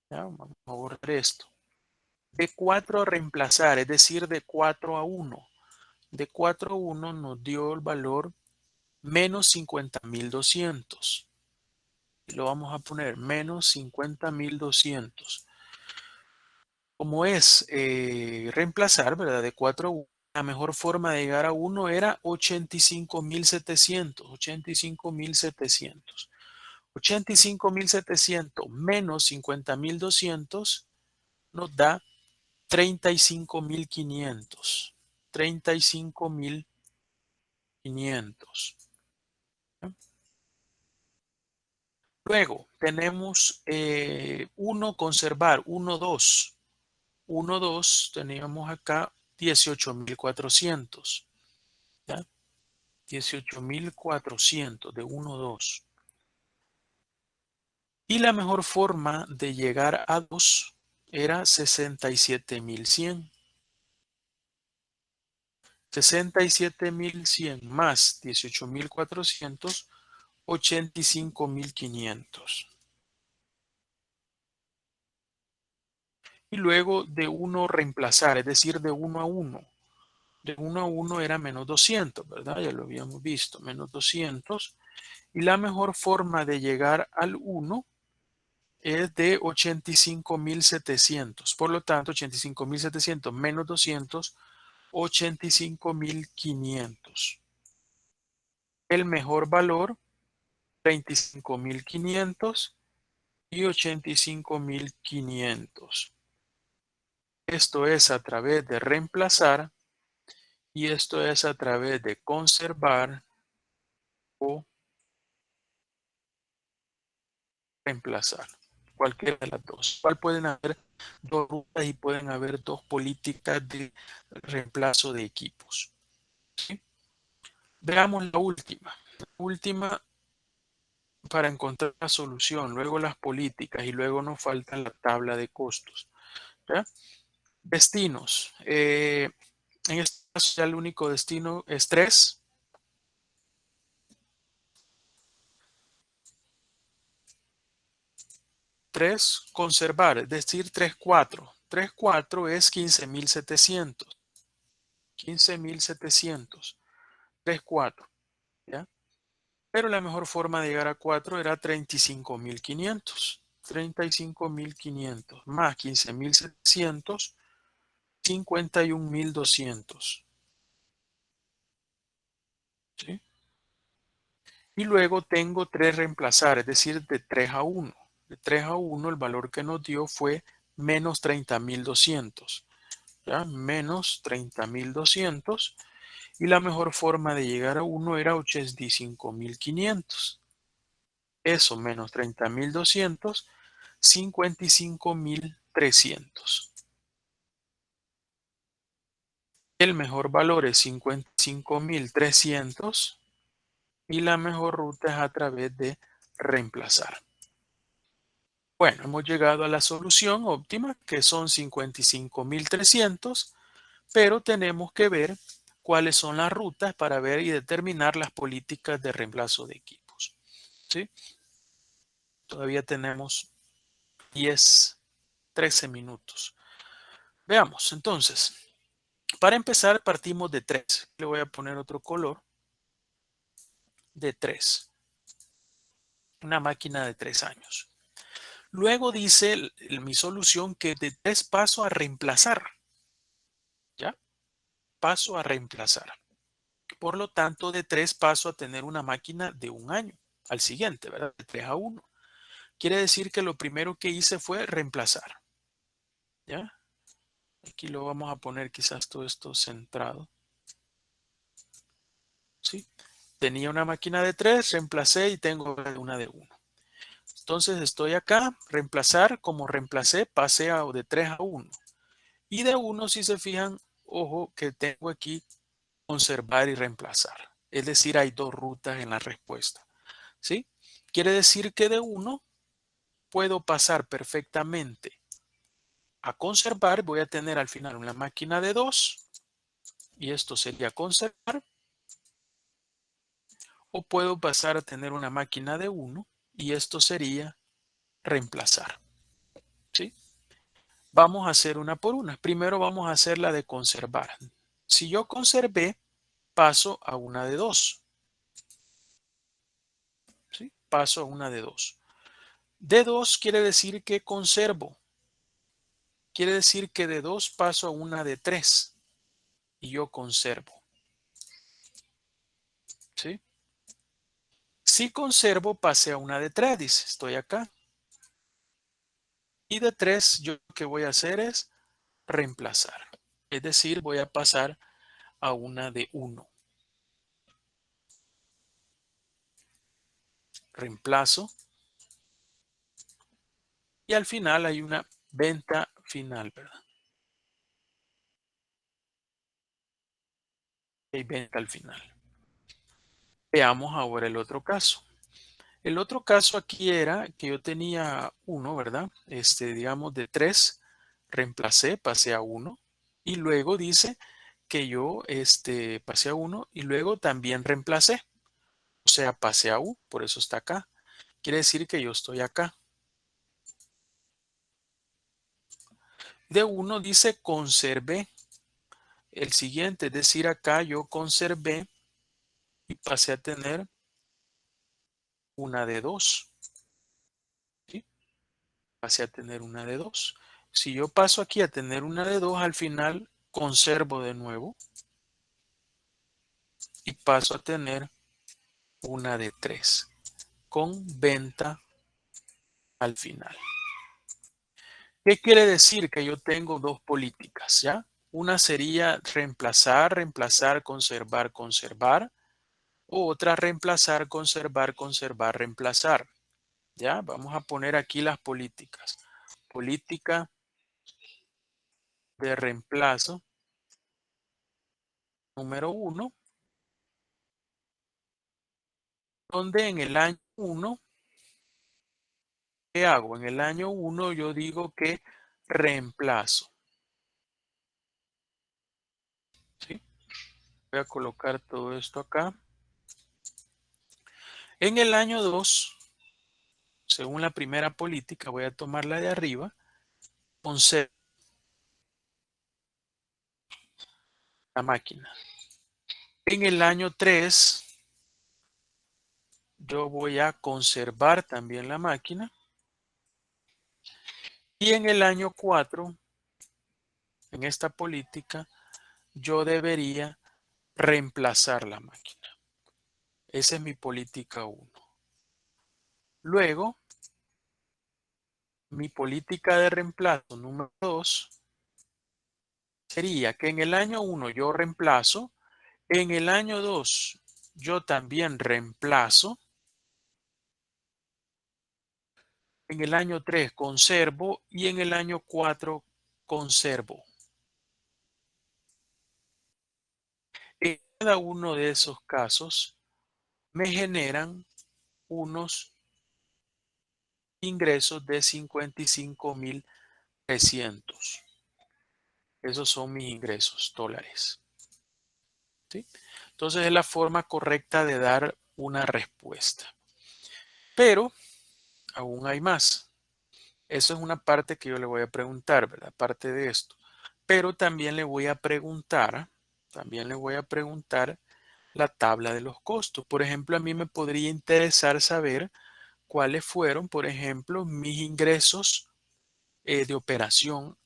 Vamos a borrar esto. De 4 a reemplazar, es decir, de 4 a 1. De 4 a 1 nos dio el valor menos 50.200. Y lo vamos a poner menos 50.200. Como es reemplazar, ¿verdad? De 4 a 1, la mejor forma de llegar a 1 era 85.700. 85.700. 85.700 menos 50.200 nos da 35.500. 35.500. Luego tenemos 1 conservar, 1, 2. 1, 2, teníamos acá 18.400. ¿Ya? 18.400 de 1, 2. Y la mejor forma de llegar a 2 era 67.100. 67.100 más 18.400, 85.500. Y luego de 1 reemplazar, es decir, de 1 a 1. De 1 a 1 era menos 200, ¿verdad? Ya lo habíamos visto, menos 200. Y la mejor forma de llegar al 1 es de 85.700. Por lo tanto, 85.700 menos 200, 85.500. El mejor valor, 35.500 y 85.500. Esto es a través de reemplazar y esto es a través de conservar o reemplazar. Cualquiera de las dos. Igual pueden haber dos rutas y pueden haber dos políticas de reemplazo de equipos. ¿Sí? Veamos la última. La última para encontrar la solución, luego las políticas y luego nos falta la tabla de costos. ¿Ya? Destinos. En este caso ya el único destino es 3. Conservar, es decir, 3.4. 3.4 es 15.700. 15.700. 3.4. ¿Ya? Pero la mejor forma de llegar a 4 era 35.500. 35.500 más 15.700, 51.200. ¿Sí? Y luego tengo 3 reemplazar, es decir, de 3 a 1. De 3 a 1 el valor que nos dio fue menos 30.200. ¿Ya? Menos 30.200. Y la mejor forma de llegar a 1 era 85.500. Eso menos 30.200, 55.300. El mejor valor es 55.300 y la mejor ruta es a través de reemplazar. Bueno, hemos llegado a la solución óptima, que son 55.300, pero tenemos que ver cuáles son las rutas para ver y determinar las políticas de reemplazo de equipos. ¿Sí? Todavía tenemos 13 minutos. Veamos, entonces, para empezar partimos de 3. Le voy a poner otro color de 3. Una máquina de 3 años. Luego dice mi solución que de 3 paso a reemplazar. ¿Ya? Paso a reemplazar. Por lo tanto, de 3 paso a tener una máquina de 1 año. Al siguiente, ¿verdad? De 3 a 1. Quiere decir que lo primero que hice fue reemplazar. ¿Ya? Aquí lo vamos a poner quizás todo esto centrado. ¿Sí? Tenía una máquina de 3, reemplacé y tengo una de 1. Entonces estoy acá, reemplazar, como reemplacé, pasé de 3 a 1. Y de 1, si se fijan, ojo que tengo aquí conservar y reemplazar. Es decir, hay 2 rutas en la respuesta. ¿Sí? Quiere decir que de 1 puedo pasar perfectamente a conservar. Voy a tener al final una máquina de 2 y esto sería conservar. O puedo pasar a tener una máquina de 1 y esto sería reemplazar. ¿Sí? Vamos a hacer una por una. Primero vamos a hacer la de conservar. Si yo conservé, paso a una de 2. ¿Sí? Paso a una de 2. De 2 quiere decir que conservo. Quiere decir que de 2 paso a una de 3 y yo conservo. ¿Sí? Si conservo, pasé a una de 3, dice, estoy acá. Y de 3, yo lo que voy a hacer es reemplazar. Es decir, voy a pasar a una de 1. Reemplazo. Y al final hay una venta final, ¿verdad? Hay venta al final. Veamos ahora el otro caso. El otro caso aquí era que yo tenía 1, ¿verdad? Digamos de 3, reemplacé, pasé a 1. Y luego dice que yo pasé a 1 y luego también reemplacé. O sea, pasé a U, por eso está acá. Quiere decir que yo estoy acá. De 1 dice conservé. El siguiente, es decir, acá yo conservé y pasé a tener una de 2. ¿Sí? Pasé a tener una de 2. Si yo paso aquí a tener una de 2, al final conservo de nuevo y paso a tener una de 3 con venta al final. ¿Qué quiere decir? Que yo tengo dos políticas, ¿ya? Una sería reemplazar, reemplazar, conservar, conservar. O otra reemplazar, conservar, conservar, reemplazar. ¿Ya? Vamos a poner aquí las políticas. Política de reemplazo número 1, donde en el año 1, ¿qué hago? En el año 1 yo digo que reemplazo. ¿Sí? Voy a colocar todo esto acá. En el año 2, según la primera política, voy a tomar la de arriba, conservo la máquina. En el año 3, yo voy a conservar también la máquina. Y en el año 4, en esta política, yo debería reemplazar la máquina. Esa es mi política 1. Luego, mi política de reemplazo número 2 sería que en el año 1 yo reemplazo, en el año 2 yo también reemplazo, en el año 3 conservo y en el año 4 conservo. En cada uno de esos casos me generan unos ingresos de 55,300. Esos son mis ingresos, dólares. ¿Sí? Entonces es la forma correcta de dar una respuesta. Pero aún hay más. Eso es una parte que yo le voy a preguntar, ¿verdad? Aparte de esto. Pero también le voy a preguntar la tabla de los costos. Por ejemplo, a mí me podría interesar saber cuáles fueron, por ejemplo, mis ingresos de operación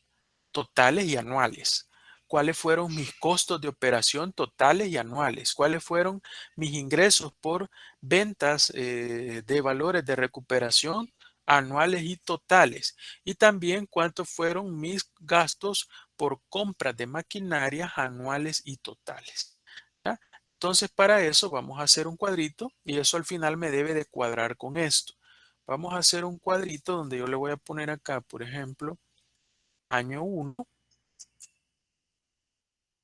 totales y anuales. ¿Cuáles fueron mis costos de operación totales y anuales? ¿Cuáles fueron mis ingresos por ventas de valores de recuperación anuales y totales? Y también cuántos fueron mis gastos por compras de maquinarias anuales y totales. ¿Ya? Entonces, para eso vamos a hacer un cuadrito y eso al final me debe de cuadrar con esto. Vamos a hacer un cuadrito donde yo le voy a poner acá, por ejemplo, año 1,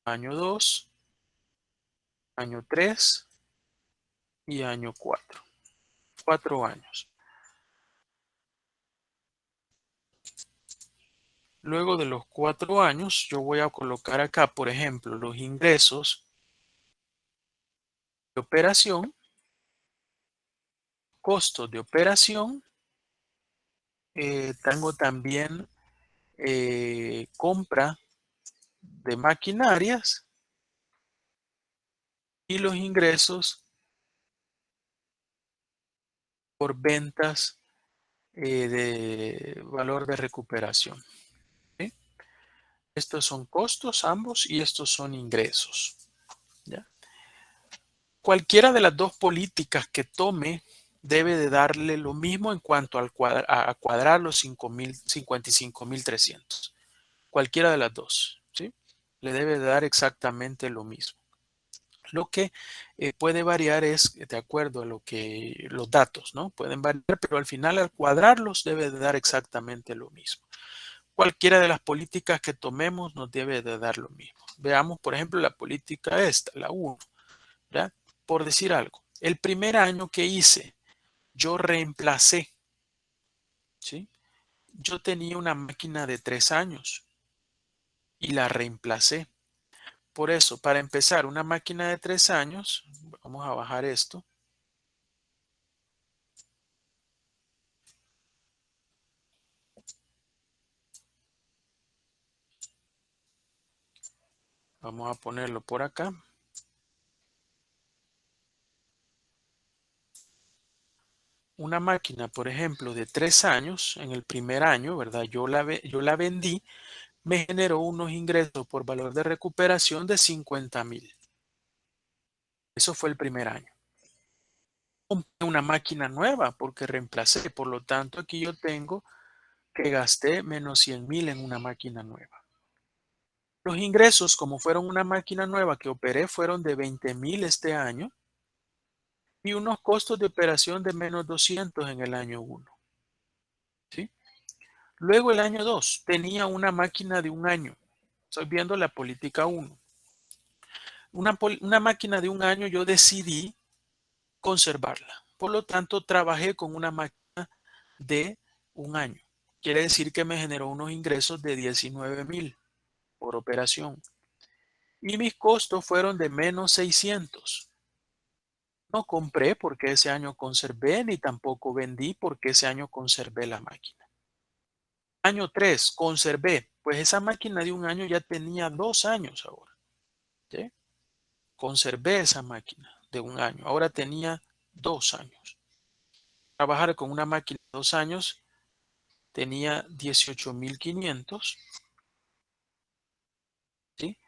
año 2, año 3 y año 4. 4 años. Luego de los 4 años, yo voy a colocar acá, por ejemplo, los ingresos de operación, costos de operación. Tengo también compra de maquinarias y los ingresos por ventas de valor de recuperación. ¿Sí? Estos son costos ambos y estos son ingresos. ¿Ya? Cualquiera de las dos políticas que tome debe de darle lo mismo en cuanto a cuadrar los 55,300. Cualquiera de las dos, ¿sí? Le debe de dar exactamente lo mismo. Lo que puede variar es de acuerdo a los datos, ¿no? Pueden variar, pero al final al cuadrarlos debe de dar exactamente lo mismo. Cualquiera de las políticas que tomemos nos debe de dar lo mismo. Veamos, por ejemplo, la política esta, la 1, ¿ya? Por decir algo. El primer año que hice, yo reemplacé, ¿sí? Yo tenía una máquina de 3 años y la reemplacé. Por eso, para empezar, una máquina de 3 años, vamos a bajar esto. Vamos a ponerlo por acá. Una máquina, por ejemplo, de 3 años, en el primer año, ¿verdad? Yo la vendí, me generó unos ingresos por valor de recuperación de 50,000. Eso fue el primer año. Compré una máquina nueva porque reemplacé. Por lo tanto, aquí yo tengo que gasté menos 100,000 en una máquina nueva. Los ingresos, como fueron una máquina nueva que operé, fueron de 20,000 este año y unos costos de operación de menos 200 en el año 1. ¿Sí? Luego el año 2 tenía una máquina de un año. Estoy viendo la política 1. Una máquina de un año yo decidí conservarla. Por lo tanto, trabajé con una máquina de un año. Quiere decir que me generó unos ingresos de 19,000 por operación. Y mis costos fueron de menos 600. No compré porque ese año conservé, ni tampoco vendí porque ese año conservé la máquina. Año 3, conservé. Pues esa máquina de un año ya tenía 2 años ahora. ¿Sí? Conservé esa máquina de un año. Ahora tenía 2 años. Trabajar con una máquina de 2 años tenía 18,500. ¿Sí?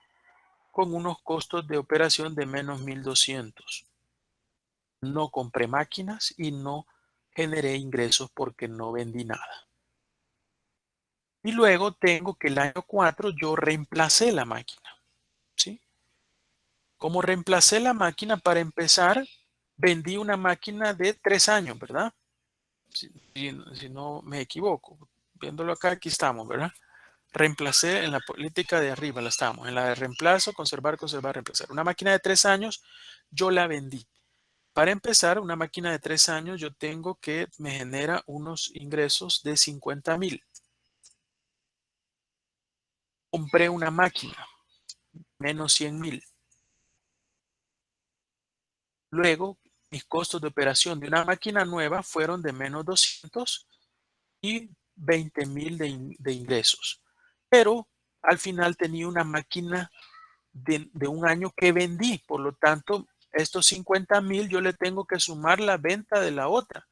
Con unos costos de operación de menos 1,200. No compré máquinas y no generé ingresos porque no vendí nada. Y luego tengo que el año 4 yo reemplacé la máquina. ¿Sí? Como reemplacé la máquina, para empezar, vendí una máquina de 3 años, ¿verdad? Si no me equivoco. Viéndolo acá, aquí estamos, ¿verdad? Reemplacé en la política de arriba, la estamos. En la de reemplazo, conservar, conservar, reemplazar. Una máquina de 3 años, yo la vendí. Para empezar, una máquina de 3 años, yo tengo que me genera unos ingresos de 50,000. Compré una máquina, menos 100,000. Luego, mis costos de operación de una máquina nueva fueron de menos 200 y 20,000 de ingresos. Pero al final tenía una máquina de un año que vendí. Por lo tanto, estos 50,000 yo le tengo que sumar la venta de la otra.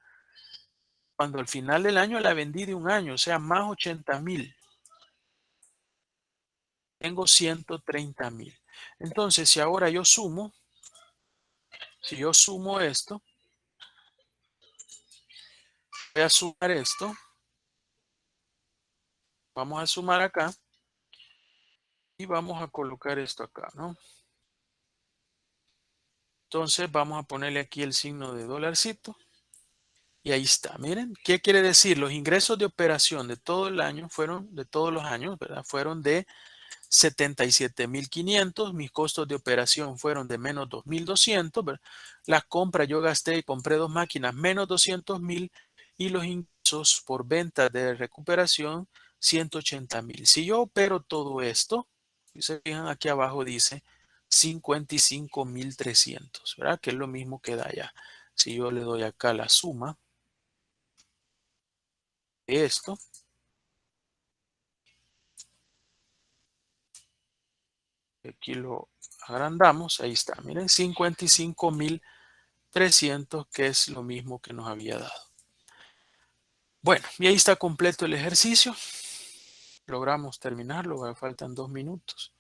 Cuando al final del año la vendí de un año, o sea, más 80,000. Tengo 130,000. Entonces, si ahora yo sumo, si yo sumo esto, voy a sumar esto. Vamos a sumar acá y vamos a colocar esto acá, ¿no? Entonces vamos a ponerle aquí el signo de dolarcito y ahí está. Miren, ¿qué quiere decir? Los ingresos de operación de todo el año fueron, de todos los años, ¿verdad? Fueron de 77,500. Mis costos de operación fueron de menos 2,200. Las compras yo gasté y compré 2 máquinas menos 200,000 y los ingresos por venta de recuperación 180,000. Si yo opero todo esto, y se fijan aquí abajo dice 55,300, ¿verdad? Que es lo mismo que da allá. Si yo le doy acá la suma de esto, aquí lo agrandamos, ahí está, miren, 55,300, que es lo mismo que nos había dado. Bueno, y ahí está completo el ejercicio. Logramos terminarlo, faltan 2 minutos.